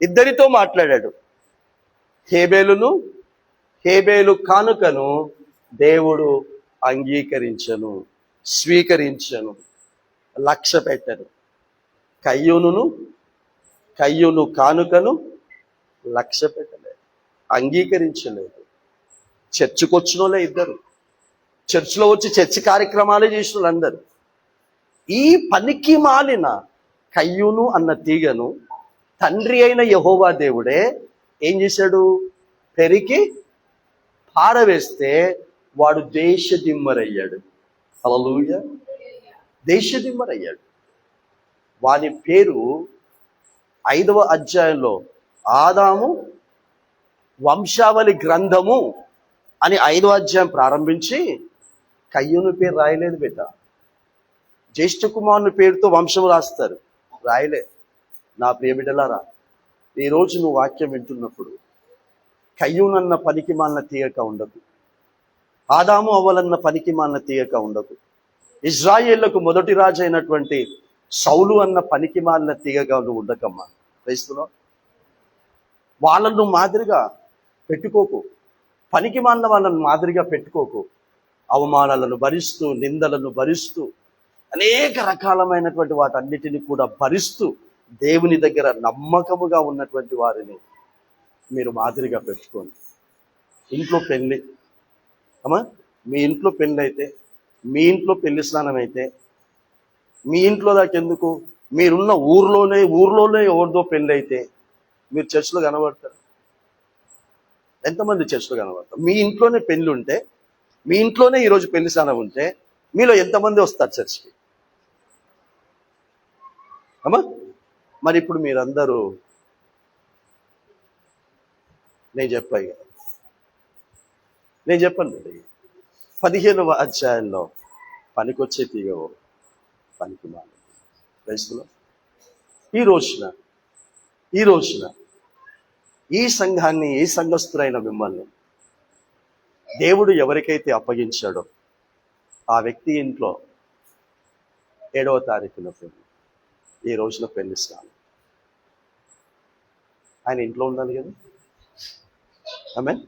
Speaker 1: ఇద్దరితో మాట్లాడాడు. హేబేలు కానుకను దేవుడు అంగీకరించను, స్వీకరించను, లక్ష్య పెట్టను. కయ్యూను కానుకను లక్ష్య పెట్టలేదు, అంగీకరించలేదు. చర్చికొచ్చినోళ్ళే ఇద్దరు, చర్చిలో వచ్చి చర్చి కార్యక్రమాలే చేసిన వాళ్ళందరూ. ఈ పనికి మాలిన కయ్యూను అన్న తీగను తండ్రి అయిన యెహోవా దేవుడే ఏం చేశాడు? పెరికి పారవేస్తే వాడు దేశదిమ్మరయ్యాడు. హల్లెలూయా. దేశదిమ్మరయ్యాడు. వాని పేరు 5వ అధ్యాయంలో ఆదాము వంశావళి గ్రంథము అని 5వ అధ్యాయం ప్రారంభించి కయ్యూను పేరు రాయలేదు బిడ్డ. జ్యేష్ఠ కుమారుని పేరుతో వంశం రాస్తారు, రాయలే. నా ప్రియ బిడ్డలారా, ఈరోజు నువ్వు వాక్యం వింటున్నప్పుడు కయ్యూనన్న పనికి మాలిన తీయక ఉండకు, ఆదాము అవ్వలన్న పనికి మాలిన తీయక ఉండకు, ఇజ్రాయేళ్లకు మొదటి రాజు అయినటువంటి సౌలు అన్న పనికి మాలిన తీగగా నువ్వు ఉండకమ్మా. క్రైస్తవులు వాళ్ళను మాదిరిగా పెట్టుకోకు, పనికి మాలిన వాళ్ళను మాదిరిగా పెట్టుకోకు. అవమానాలను భరిస్తూ, నిందలను భరిస్తూ, అనేక రకాలమైనటువంటి వాటన్నిటిని కూడా భరిస్తూ దేవుని దగ్గర నమ్మకముగా ఉన్నటువంటి వారిని మీరు మాదిరిగా పెట్టుకోండి. ఇంట్లో పెళ్ళి అమ్మా, మీ ఇంట్లో పెళ్ళి అయితే, మీ ఇంట్లో పెళ్లి స్నానం అయితే, మీ ఇంట్లో దాకెందుకు, మీరున్న ఊర్లోనే ఎవరిదో పెళ్ళి అయితే మీరు చర్చిలో కనబడతారు? ఎంతమంది చర్చిలో కనబడతారు? మీ ఇంట్లోనే పెళ్ళి ఉంటే, మీ ఇంట్లోనే ఈరోజు పెళ్లి స్నానం ఉంటే మీలో ఎంతమంది వస్తారు చర్చికి? అమ్మా, మరి ఇప్పుడు మీరందరూ నేను చెప్పాను 15వ అధ్యాయంలో పనికొచ్చే తీగవు పనికి మాలి క్రైస్తులో ఈ రోజున ఈ సంఘాన్ని, ఈ సంఘస్థులైన మిమ్మల్ని దేవుడు ఎవరికైతే అప్పగించాడో ఆ వ్యక్తి ఇంట్లో 7వ తారీఖున పెళ్లి, ఈ రోజున పెళ్లి స్నానం. ఆయన ఇంట్లో ఉండాలి కదా, ఆమేన్.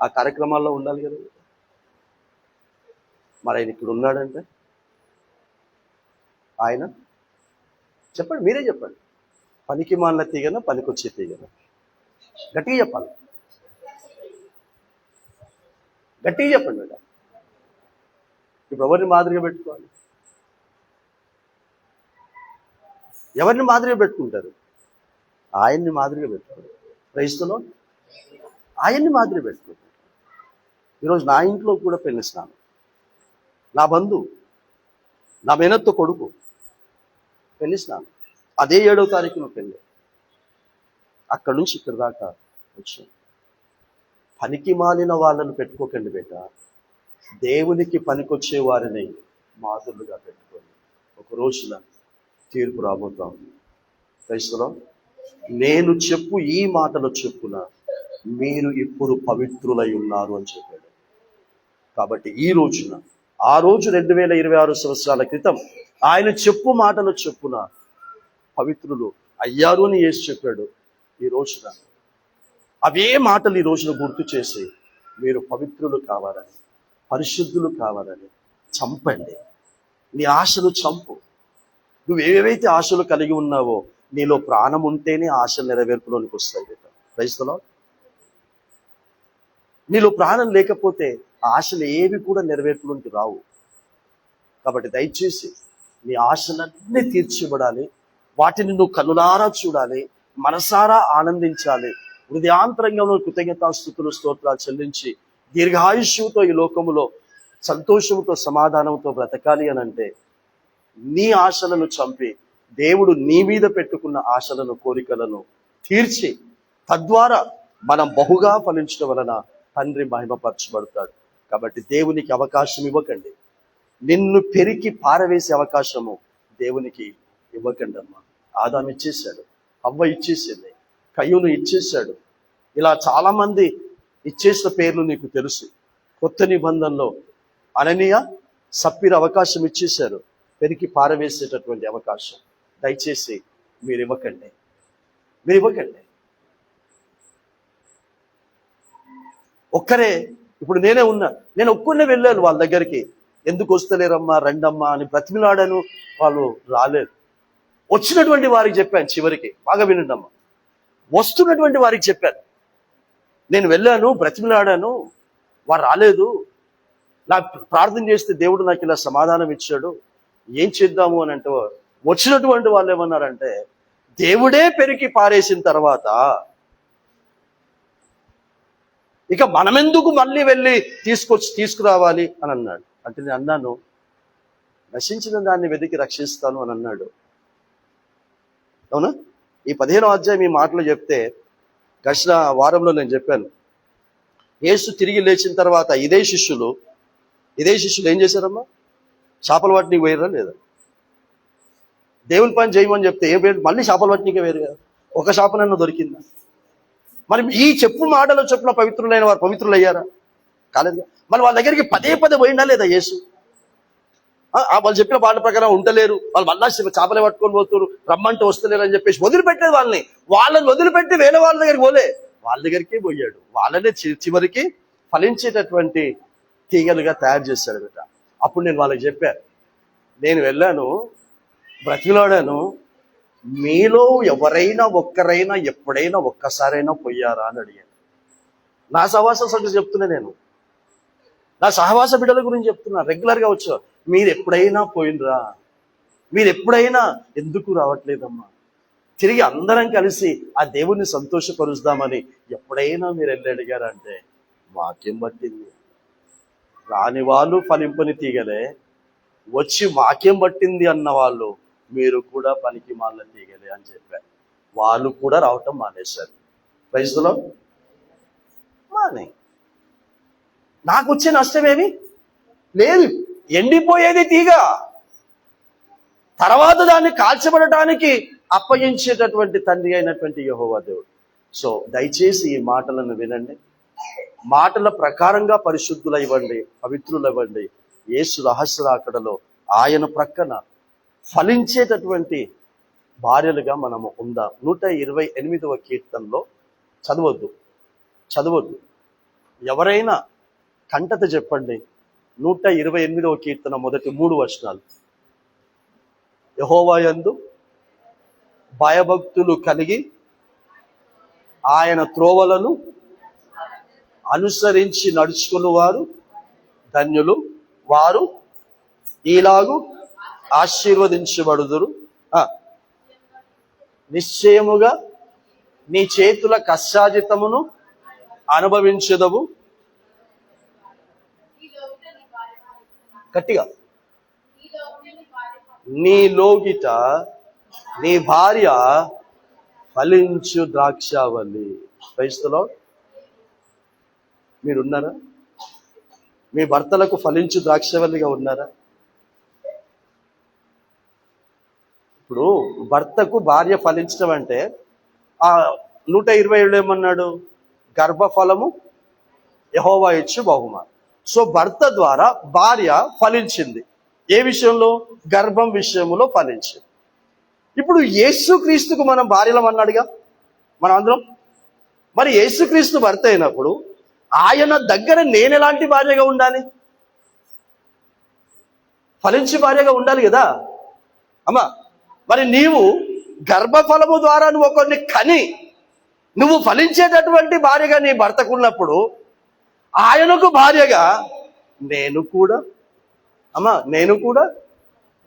Speaker 1: ఆ కార్యక్రమాల్లో ఉండాలి కదా. మరి ఆయన ఇక్కడ ఉన్నాడంటే ఆయన చెప్పండి, మీరే చెప్పండి, పనికి మాలిన తీగన పనికొచ్చే తీగన? గట్టిగా చెప్పాలి, గట్టిగా చెప్పండి మేడం. ఇప్పుడు ఎవరిని మాదిరిగా పెట్టుకోవాలి? ఎవరిని మాదిరిగా పెట్టుకుంటారు? ఆయన్ని మాదిరిగా పెట్టుకోవాలి. క్రైస్తులో ఆయన్ని మాదిరిగా పెట్టుకుంటారు. ఈరోజు నా ఇంట్లో కూడా పెళ్లి స్నానం, నా బంధువు, నా మేనత్త కొడుకు పెళ్లి స్నానం, అదే 7వ తారీఖున పెళ్ళి. అక్కడి నుంచి ఇక్కడ దాకా వచ్చాం. పనికి మాలిన వాళ్ళను పెట్టుకోకండి బేట, దేవునికి పనికొచ్చే వారిని మాదిరిగా పెట్టుకోండి. ఒక రోజున తీర్పు రాబోతా ఉంది. క్రైస్తలో నేను చెప్పు ఈ మాటలు చెప్పున మీరు ఇప్పుడు పవిత్రులై ఉన్నారు అని చెప్పాడు. కాబట్టి ఈ రోజున, ఆ రోజు 2026 సంవత్సరాల క్రితం ఆయన చెప్పు మాటలు చెప్పున పవిత్రులు అయ్యారు అని యేసు చెప్పాడు. ఈ రోజున అవే మాటలు ఈ రోజున గుర్తు చేసి మీరు పవిత్రులు కావాలని, పరిశుద్ధులు కావాలని చంపండి. నీ ఆశలు చంపు. నువ్వు ఏవైతే ఆశలు కలిగి ఉన్నావో, నీలో ప్రాణం ఉంటేనే ఆశలు నెరవేర్పులోనికి వస్తాయి. క్రైస్తలో నీలో ప్రాణం లేకపోతే ఆశలు ఏవి కూడా నెరవేర్పులోనికి రావు. కాబట్టి దయచేసి నీ ఆశలన్నీ తీర్చిబడాలి. వాటిని నువ్వు కన్నులారా చూడాలి, మనసారా ఆనందించాలి. హృదయాంతరంగంలో కృతజ్ఞతాస్తుతులు, స్తోత్రాలు చెల్లించి దీర్ఘాయుష్యుతో ఈ లోకములో సంతోషంతో, సమాధానంతో బ్రతకాలి అని అంటే నీ ఆశలను చంపి దేవుడు నీ మీద పెట్టుకున్న ఆశలను, కోరికలను తీర్చి తద్వారా మనం బహుగా ఫలించడం వలన తండ్రి మహిమపరచబడతాడు. కాబట్టి దేవునికి అవకాశం ఇవ్వకండి. నిన్ను పెరికి పారవేసే అవకాశము దేవునికి ఇవ్వకండి అమ్మా. ఆదాము ఇచ్చేశాడు, అవ్వ ఇచ్చేసింది, కయ్యూను ఇచ్చేశాడు. ఇలా చాలా మంది ఇచ్చేసిన పేర్లు నీకు తెలుసు. కొత్త నిబంధనలో అననీయ, సప్పీర అవకాశం ఇచ్చేశారు, పెరికి పారవేసేటటువంటి అవకాశం. దయచేసి మీరు ఇవ్వకండి. ఒక్కరే, ఇప్పుడు నేనే ఉన్నా, నేను ఒక్కనే వెళ్ళాను వాళ్ళ దగ్గరికి. ఎందుకు వస్తలేరమ్మా, రండమ్మా అని బ్రతిమిలాడాను, వాళ్ళు రాలేదు. వచ్చినటువంటి వారికి చెప్పాను, చివరికి బాగా వినండమ్మా, వస్తున్నటువంటి వారికి చెప్పాను, నేను వెళ్ళాను, బ్రతిమిలాడాను, వారు రాలేదు, నాకు ప్రార్థన చేస్తే దేవుడు నాకు ఇలా సమాధానం ఇచ్చాడు, ఏం చేద్దాము అని అంటే, వచ్చినటువంటి వాళ్ళు ఏమన్నారంటే, దేవుడే పెరికి పారేసిన తర్వాత ఇక మనమెందుకు మళ్ళీ వెళ్ళి తీసుకురావాలి అని అన్నాడు. అంటే నేను అన్నాను, నశించిన దాన్ని వెతికి రక్షిస్తాను అని అన్నాడు. అవునా? ఈ 15వ అధ్యాయం ఈ మాటలు చెప్తే, గడిచిన వారంలో నేను చెప్పాను, యేసు తిరిగి లేచిన తర్వాత ఇదే శిష్యులు ఏం చేశారమ్మా? చేపలు పట్టనీకి వేయరా లేదా? దేవుని పని చేయమని చెప్తే ఏం పేరు, మళ్ళీ చేపలు పట్టనీకే వేరు కదా. ఒక చేపనన్నా దొరికిందా? మరి ఈ చెప్పు మాటలు చెప్పున పవిత్రులైన వారు పవిత్రులు అయ్యారా? కాలేదు. మరి వాళ్ళ దగ్గరికి పదే పోయిందా లేదా యేసు? వాళ్ళు చెప్పిన మాట ప్రకారం ఉండలేరు, వాళ్ళు మళ్ళా చేపలే పట్టుకొని పోతున్నారు, రమ్మంటే వస్తలేరు అని చెప్పేసి వదిలిపెట్టేది వాళ్ళని వదిలిపెట్టి వేరే వాళ్ళ దగ్గరికి పోలే, వాళ్ళ దగ్గరికే పోయాడు. వాళ్ళనే చివరికి ఫలించేటటువంటి తీగలుగా తయారు చేశాడు బిడ్డ. అప్పుడు నేను వాళ్ళకి చెప్పాను, నేను వెళ్ళాను, బ్రతిలాడాను, మీలో ఎవరైనా ఒక్కరైనా ఎప్పుడైనా ఒక్కసారైనా పోయారా అని అడిగాను. నా సవాసం సంగతి చెప్తున్నా నేను. నా సహవాస బిడ్డల గురించి చెప్తున్నా, రెగ్యులర్గా వచ్చా. మీరు ఎప్పుడైనా పోయినరా? మీరు ఎప్పుడైనా ఎందుకు రావట్లేదమ్మా? తిరిగి అందరం కలిసి ఆ దేవుణ్ణి సంతోషపరుస్తామని ఎప్పుడైనా మీరు వెళ్ళి అడిగారంటే మాకేం పట్టింది? రాని వాళ్ళు ఫలింపని తీగలే, వచ్చి మాకేం పట్టింది అన్న వాళ్ళు మీరు కూడా పనికి మాల తీగలే అని చెప్పారు. వాళ్ళు కూడా రావటం మానేశారు. ప్రైజ్లో మానే. నాకు వచ్చే నష్టమేమి లేదు. ఎండిపోయేది తీగ, తర్వాత దాన్ని కాల్చబడటానికి అప్పగించేటటువంటి తండ్రి అయినటువంటి యెహోవా దేవుడు. సో దయచేసి ఈ మాటలను వినండి. మాటల ప్రకారంగా పరిశుద్ధులు ఇవ్వండి, పవిత్రులు ఇవ్వండి. యేసు రహస్య రాకడలో ఆయన ప్రక్కన ఫలించేటటువంటి భార్యలుగా మనము ఉందాం. 128వ కీర్తనలో చదవద్దు. ఎవరైనా కంటత చెప్పండి. 128వ కీర్తన మొదటి 3 వచనాలు. యెహోవా యందు భయభక్తులు కలిగి ఆయన త్రోవలను అనుసరించి నడుచుకుని వారు ధన్యులు, వారు ఈలాగు ఆశీర్వదించబడుదురు. నిశ్చయముగా నీ చేతుల కష్టాజితమును అనుభవించదవు. గట్టిగా, నీ లోగిట నీ భార్య ఫలించు ద్రాక్షావల్లి. క్రైస్తలో మీరున్నారా? మీ భర్తలకు ఫలించు ద్రాక్షవల్లిగా ఉన్నారా? ఇప్పుడు భర్తకు భార్య ఫలించడం అంటే ఆ 127 ఏమన్నాడు? గర్భఫలము యెహోవా ఇచ్చు బహుమానం. సో భర్త ద్వారా భార్య ఫలించింది. ఏ విషయంలో? గర్భం విషయంలో ఫలించింది. ఇప్పుడు యేసుక్రీస్తుకు మనం భార్యలం అన్నాడుగా మనం అందరం. మరి యేసుక్రీస్తు భర్త అయినప్పుడు ఆయన దగ్గర నేను ఎలాంటి భార్యగా ఉండాలి? ఫలించి భార్యగా ఉండాలి కదా అమ్మా. మరి నీవు గర్భఫలము ద్వారా నువ్వు ఒకరిని కని నువ్వు ఫలించేటటువంటి భార్యగా నీ భర్తకున్నప్పుడు ఆయనకు భార్యగా నేను కూడా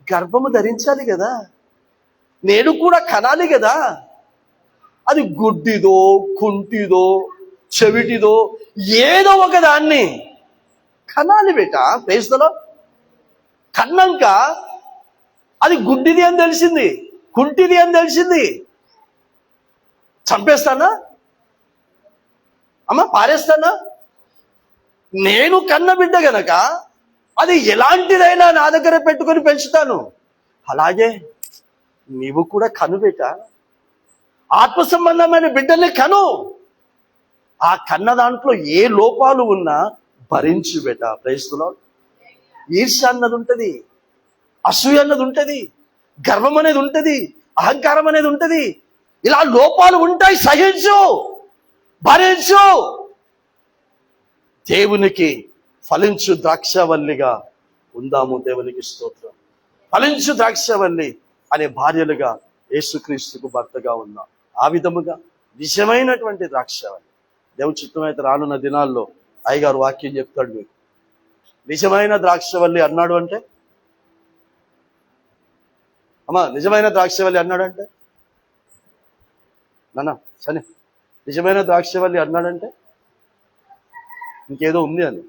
Speaker 1: గర్భము ధరించాలి కదా, నేను కూడా కనాలి కదా. అది గుడ్డిదో, కుంటిదో, చెవిటిదో ఏదో ఒక దాన్ని కనాలి బేట. ప్రేస్తలో కన్నాక అది గుడ్డిది అని తెలిసింది, కుంటిది అని తెలిసింది, చంపేస్తానా అమ్మ? పారేస్తానా? నేను కన్న బిడ్డ గనక అది ఎలాంటిదైనా నా దగ్గర పెట్టుకొని పెంచుతాను. అలాగే నీవు కూడా కను బేట, ఆత్మ సంబంధమైన బిడ్డల్ని కను. ఆ కన్న దాంట్లో ఏ లోపాలు ఉన్నా భరించు బేట. ప్రైస్తులో ఈర్ష్య అన్నది ఉంటది, అసూయ అన్నది ఉంటది, గర్వం అనేది ఉంటది, అహంకారం అనేది ఉంటది. ఇలా లోపాలు ఉంటాయి. సహించు, భరించు. దేవునికి ఫలించు ద్రాక్షవల్లిగా ఉందాము. దేవునికి స్తోత్రం. ఫలించు ద్రాక్షవల్లి అనే భార్యలుగా యేసుక్రీస్తుకు భర్తగా ఉన్నాం. ఆ విధముగా నిజమైనటువంటి ద్రాక్షవల్లి. దేవుని చిత్తమైతే రానున్న దినాల్లో అయ్యగారు వాక్యం చెప్తాడు మీకు. నిజమైన ద్రాక్షవల్లి అన్నాడు అంటే అమ్మా, నిజమైన ద్రాక్షవల్లి అన్నాడు అంటే నాన్న సరే, నిజమైన ద్రాక్షవల్లి అన్నాడంటే ఇంకేదో ఉంది అని.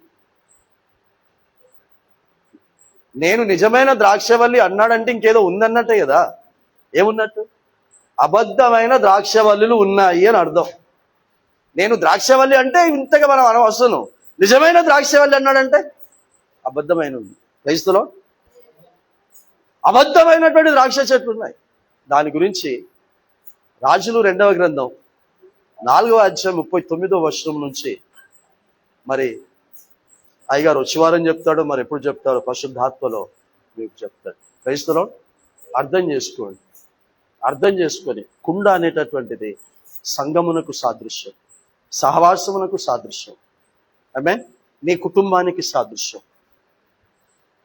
Speaker 1: నేను నిజమైన ద్రాక్షవల్లి అన్నాడంటే ఇంకేదో ఉందన్నట్టే కదా. ఏమున్నట్టు? అబద్ధమైన ద్రాక్షవల్లులు ఉన్నాయి అని అర్థం. నేను ద్రాక్షవల్లి అంటే ఇంతగా మనం అనవసరం. నిజమైన ద్రాక్షవల్లి అన్నాడంటే అబద్ధమైన ఉంది. క్రైస్తలో అబద్ధమైనటువంటి ద్రాక్ష చెట్లు ఉన్నాయి. దాని గురించి రాజులు 2వ గ్రంథం 4వ అధ్యాయం 39వ వచనం నుంచి మరి అయ్యగారు వచ్చేవారం చెప్తాడు, మరి ఎప్పుడు చెప్తాడు పరిశుద్ధాత్మలో మీకు చెప్తాడు. క్రైస్తలో అర్థం చేసుకొని కుండ అనేటటువంటిది సంగమునకు సాదృశ్యం, సహవాసమునకు సాదృశ్యం. ఆమేన్. నీ కుటుంబానికి సాదృశ్యం.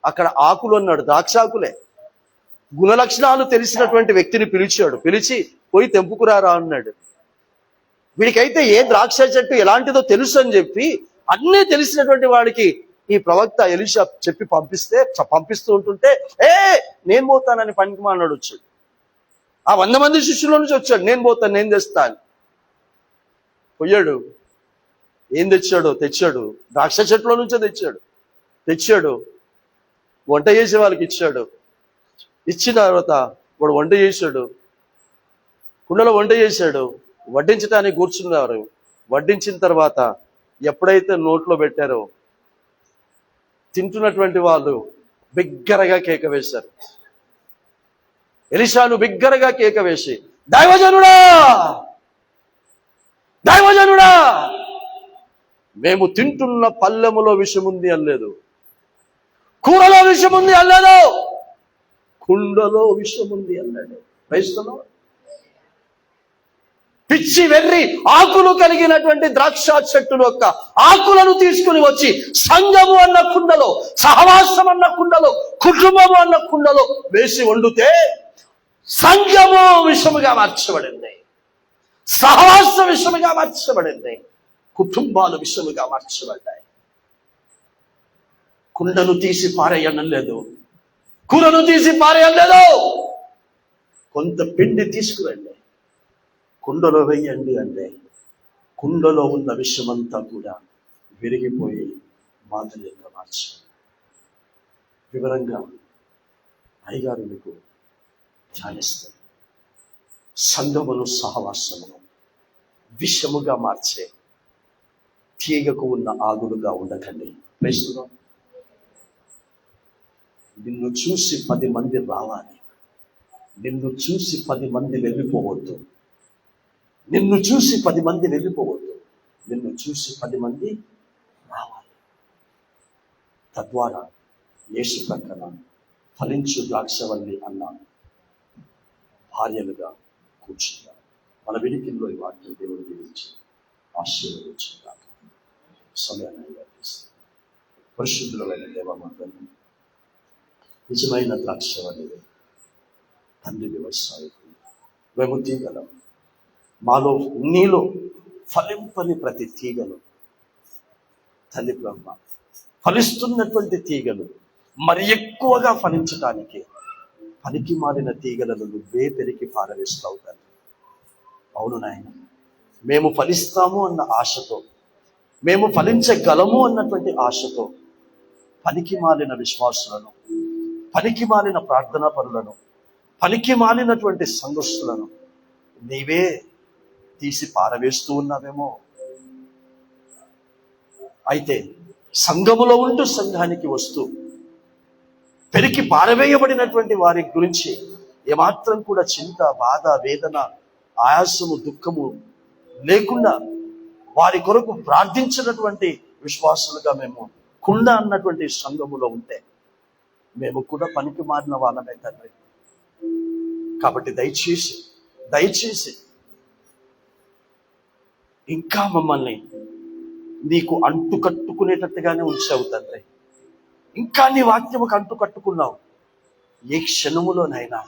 Speaker 1: అక్కడ ఆకులు అన్నాడు, ద్రాక్షాకులే. గుణలక్షణాలు తెలిసినటువంటి వ్యక్తిని పిలిచి పోయి తెంపుకురారా అన్నాడు. వీడికైతే ఏ ద్రాక్ష చెట్టు ఎలాంటిదో తెలుసు అని చెప్పి అన్నీ తెలిసినటువంటి వాడికి ఈ ప్రవక్త ఎలీషా చెప్పి పంపిస్తూ ఉంటుంటే నేను పోతానని పనికి మానాడు వచ్చాడు. ఆ 100 మంది శిష్యుల నుంచి వచ్చాడు, నేను పోతాను, నేను తెస్తాను. పోయాడు. ఏం తెచ్చాడు ద్రాక్ష చెట్ల నుంచే తెచ్చాడు. వంట చేసే వాళ్ళకి ఇచ్చాడు. ఇచ్చిన తర్వాత వాడు వంట చేశాడు, కుండలో వంట చేశాడు. వడ్డించడానికి కూర్చున్నారు. వడ్డించిన తర్వాత ఎప్పుడైతే నోట్లో పెట్టారో తింటున్నటువంటి వాళ్ళు బిగ్గరగా కేక వేశారు. ఎలీషాను బిగ్గరగా కేక వేసి, దైవజనుడా, మేము తింటున్న పల్లెములో విషముంది అనలేదు, కూరలో విషముంది అనలేదు, కుండలో విషముంది అన్నాడు. క్రైస్తవం పిచ్చి వెర్రి ఆకులు కలిగినటువంటి ద్రాక్ష చెట్టు యొక్క ఆకులను తీసుకుని వచ్చి సంఘము అన్న కుండలో, సహవాసం అన్న కుండలో, కుటుంబము అన్న కుండలో వేసి వండితే సంఘము విషముగా మార్చబడింది, సహవాస విషముగా మార్చబడింది, కుటుంబాలు విషముగా మార్చబడ్డాయి. కుండను తీసి పారేయడం లేదు, కూరను తీసి పారేయడం లేదు. కొంత పిండి తీసుకురండి, కుండలో వేయండి అంటే కుండలో ఉన్న విషమంతా కూడా విరిగిపోయి మాధుర్యంగా మార్చారు. వివరంగా అయ్యగారు మీకు ధ్యానిస్తారు. సంఘమును సహవాసమును విషముగా మార్చే తీగకు ఉన్న ఆగులుగా ఉండకండి. ప్రశ్న, నిన్ను చూసి 10 మంది రావాలి, నిన్ను చూసి 10 మంది వెళ్ళిపోవద్దు, నిన్ను చూసి 10 మంది వెళ్ళిపోవద్దు, నిన్ను చూసి 10 మంది రావాలి. తద్వారా యేసు ప్రక్కన ఫలించు ద్రాక్షవల్లి అన్న భార్యలుగా కూర్చుంటారు. మన వినికిల్లో ఈ వాక్యం దేవుడి గురించి ఆశీర్వదించుగాక. సమయాన్ని పరిశుద్ధులైన దేవమాతను, నిజమైన ద్రాక్షవల్లి తండ్రి వ్యవసాయకులు మేము తీగలం, మాలో నీలో ఫలింపని ప్రతి తీగలు తల్లి బ్రహ్మ, ఫలిస్తున్నటువంటి తీగలు మరి ఎక్కువగా ఫలించడానికి పనికి మారిన తీగలను నువ్వే పెరిగి పారవేస్తావు తండ్రి. అవును నాయన, మేము ఫలిస్తాము అన్న ఆశతో, మేము ఫలించగలము అన్నటువంటి ఆశతో పనికి మాలిన విశ్వాసులను, పనికి మాలిన ప్రార్థనా పరులను, పనికి మాలినటువంటి సంఘస్థులను నీవే తీసి పారవేస్తూ ఉన్నావేమో. అయితే సంఘములో ఉంటూ సంఘానికి వస్తూ పెరికి పారవేయబడినటువంటి వారి గురించి ఏమాత్రం కూడా చింత, బాధ, వేదన, ఆయాసము, దుఃఖము లేకుండా వారి కొరకు ప్రార్థించినటువంటి విశ్వాసులుగా మేము కుండ అన్నటువంటి సంఘములో ఉంటే మేము కూడా పనికి మారిన వాళ్ళమే తండ్రి. కాబట్టి దయచేసి ఇంకా మమ్మల్ని నీకు అంటు కట్టుకునేటట్టుగానే ఉంచావు తండ్రి. ఇంకా నీ వాక్యముకు అంటు కట్టుకున్నావు. ఏ క్షణములోనైనా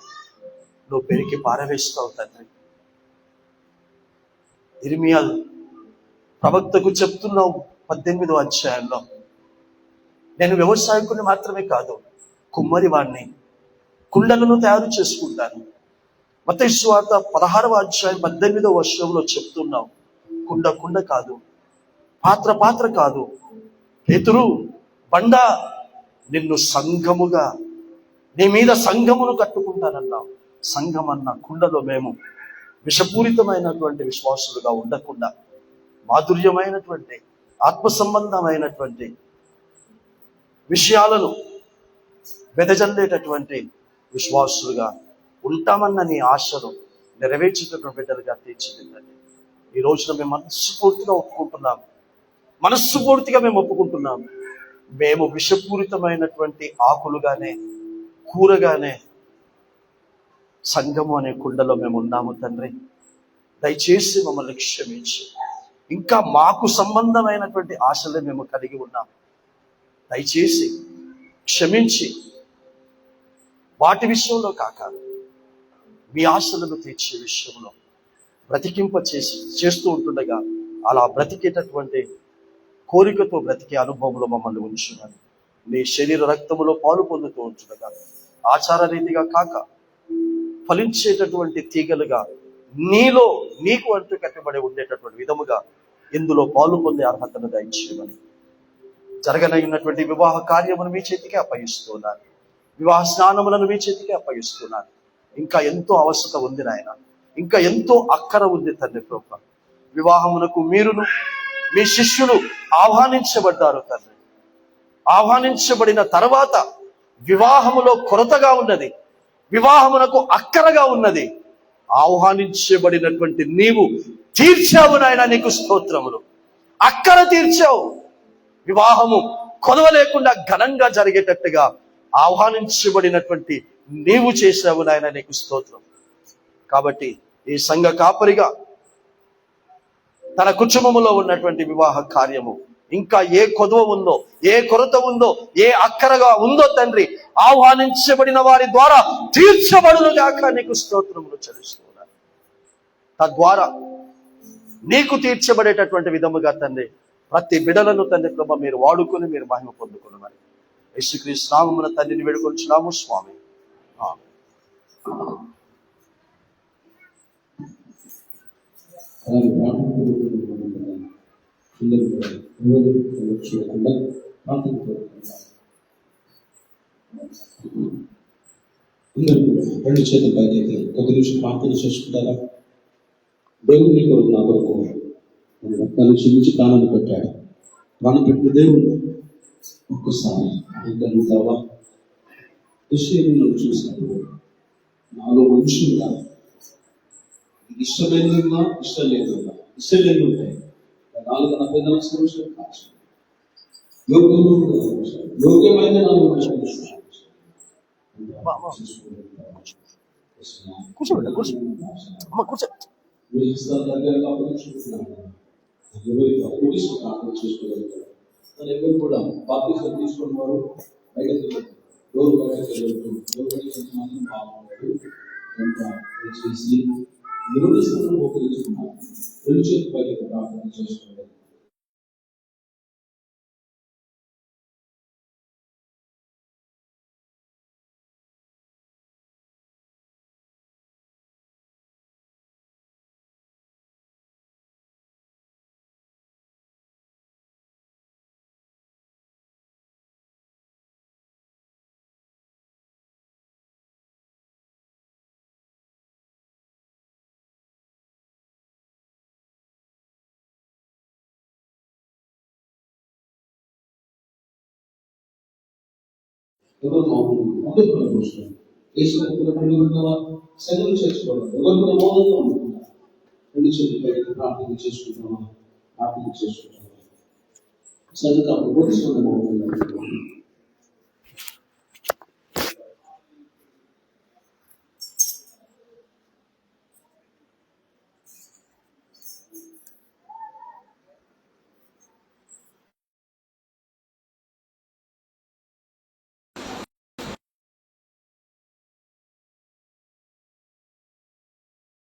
Speaker 1: నువ్వు పెరిగి పారవేస్తావు తండ్రి. ఇర్మియా ప్రవక్తకు చెప్తున్నావు 18వ అధ్యాయంలో, నేను వ్యవసాయకుని మాత్రమే కాదు, కుమ్మరి వాడిని, కుండలను తయారు చేసుకుంటాను. మత్తయి సువార్త 16వ అధ్యాయం 18వ వచనంలో చెప్తున్నావు, కుండ కాదు, పాత్ర కాదు, పేతురు బండ, నిన్ను సంఘముగా, నీ మీద సంఘమును కట్టుకుంటానన్నావు. సంఘం అన్న కుండలో మేము విషపూరితమైనటువంటి విశ్వాసులుగా ఉండకుండా మాధుర్యమైనటువంటి ఆత్మ సంబంధమైనటువంటి విషయాలను వెదజల్లేటటువంటి విశ్వాసులుగా ఉంటామన్న నీ ఆశను నెరవేర్చేటటువంటి బిడ్డలుగా తీర్చిదిద్దండి. ఈ రోజున మేము మనస్ఫూర్తిగా మేము ఒప్పుకుంటున్నాం. మేము విషపూరితమైనటువంటి ఆకులుగానే, కూరగానే సంఘము అనే కుండలో మేము ఉన్నాము తండ్రి. దయచేసి మమ్మల్ని క్షమించి, ఇంకా మాకు సంబంధమైనటువంటి ఆశలే మేము కలిగి ఉన్నాము. దయచేసి క్షమించి వాటి విషయంలో కాక మీ ఆశలను తీర్చే విషయంలో బ్రతికింప చేస్తూ ఉంటుండగా అలా బ్రతికేటటువంటి కోరికతో బ్రతికే అనుభవంలో మమ్మల్ని ఉంచున్నాను. నీ శరీర రక్తములో పాలు పొందుతూ ఉంచుగా ఆచార రీతిగా కాక ఫలించేటటువంటి తీగలుగా నీకు అంటూ కట్టబడి ఉండేటటువంటి విధముగా ఇందులో పాలు పొందే అర్హతను దయచేయమని జరగనైనటువంటి వివాహ కార్యమును మీ చేతికి అప్పగిస్తున్నాను. వివాహ స్నానములను మీ చేతికి అప్పగిస్తున్నాను. ఇంకా ఎంతో అవసరత ఉంది నాయన, ఇంకా ఎంతో అక్కర ఉంది తండ్రి ప్రభువా. వివాహమునకు మీరును మీ శిష్యులు ఆహ్వానించబడ్డారు తండ్రి. ఆహ్వానించబడిన తర్వాత వివాహములో కొరతగా ఉన్నది, వివాహమునకు అక్కరగా ఉన్నది. ఆహ్వానించబడినటువంటి నీవు తీర్చావు నాయన, నీకు స్తోత్రములు. అక్కర తీర్చావు. వివాహము కొదవ లేకుండా ఘనంగా జరిగేటట్టుగా ఆహ్వానించబడినటువంటి నీవు చేశావు నాయన, నీకు స్తోత్రం. కాబట్టి ఈ సంఘ కాపరిగా తన కుటుంబములో ఉన్నటువంటి వివాహ కార్యము ఇంకా ఏ కొదవ ఉందో, ఏ కొరత ఉందో, ఏ అక్కరగా ఉందో తండ్రి, ఆహ్వానించబడిన వారి ద్వారా తీర్చబడును గాక, నీకు స్తోత్రములు చెల్లిస్తున్నాను. తద్వారా నీకు తీర్చబడేటటువంటి విధముగా తండ్రి ప్రతి బిడలను తండ్రి ప్రభ మీరు వాడుకొని మీరు మహిమ పొందుకున్నామని యేసుక్రీస్తు నామమున తండ్రిని వేడుకొంచున్నాము స్వామి.
Speaker 2: రెండు చేతుల పైకి కొద్ది నిమిషం ప్రార్థన చేసుకుంటారా? దేవుని కొరకు నా కొరకు రక్తాన్ని చూపించి ప్రాణాన్ని పెట్టాడు. ప్రాణం పెట్టిన దేవుడు ఒక్కసారి తర్వాత దుశ్చర్యను చూసినప్పుడు నాలో మనుషులుగా ఇష్టమైనగా ఇష్టం లేకుండా ఇష్టం లేని ఉంటాయి. 440 సంవత్సరాలు కాదు, యోగ్యమైన 4 ఎవరు కూడా బాప్తిసం తీసుకున్న వారు బయటకు డోర్ బయటకు మాత్రం బాగుంటుంది చేసి నిరుడిస్తున్న ఉపయోగిస్తున్నారు. రెండు చేతుల బయటకు ప్రార్థన చేసుకోవాలి. ఎవరు మౌనంగా సెలవు చేసుకోవడం, ఎవరు కూడా మౌనంగా ఉంటున్నారు. రెండు చేతులు బయటకు ప్రార్థన చేసుకుంటున్నామా? ప్రార్థన చేసుకుంటున్నామా? సరిగ్గా మౌనంగా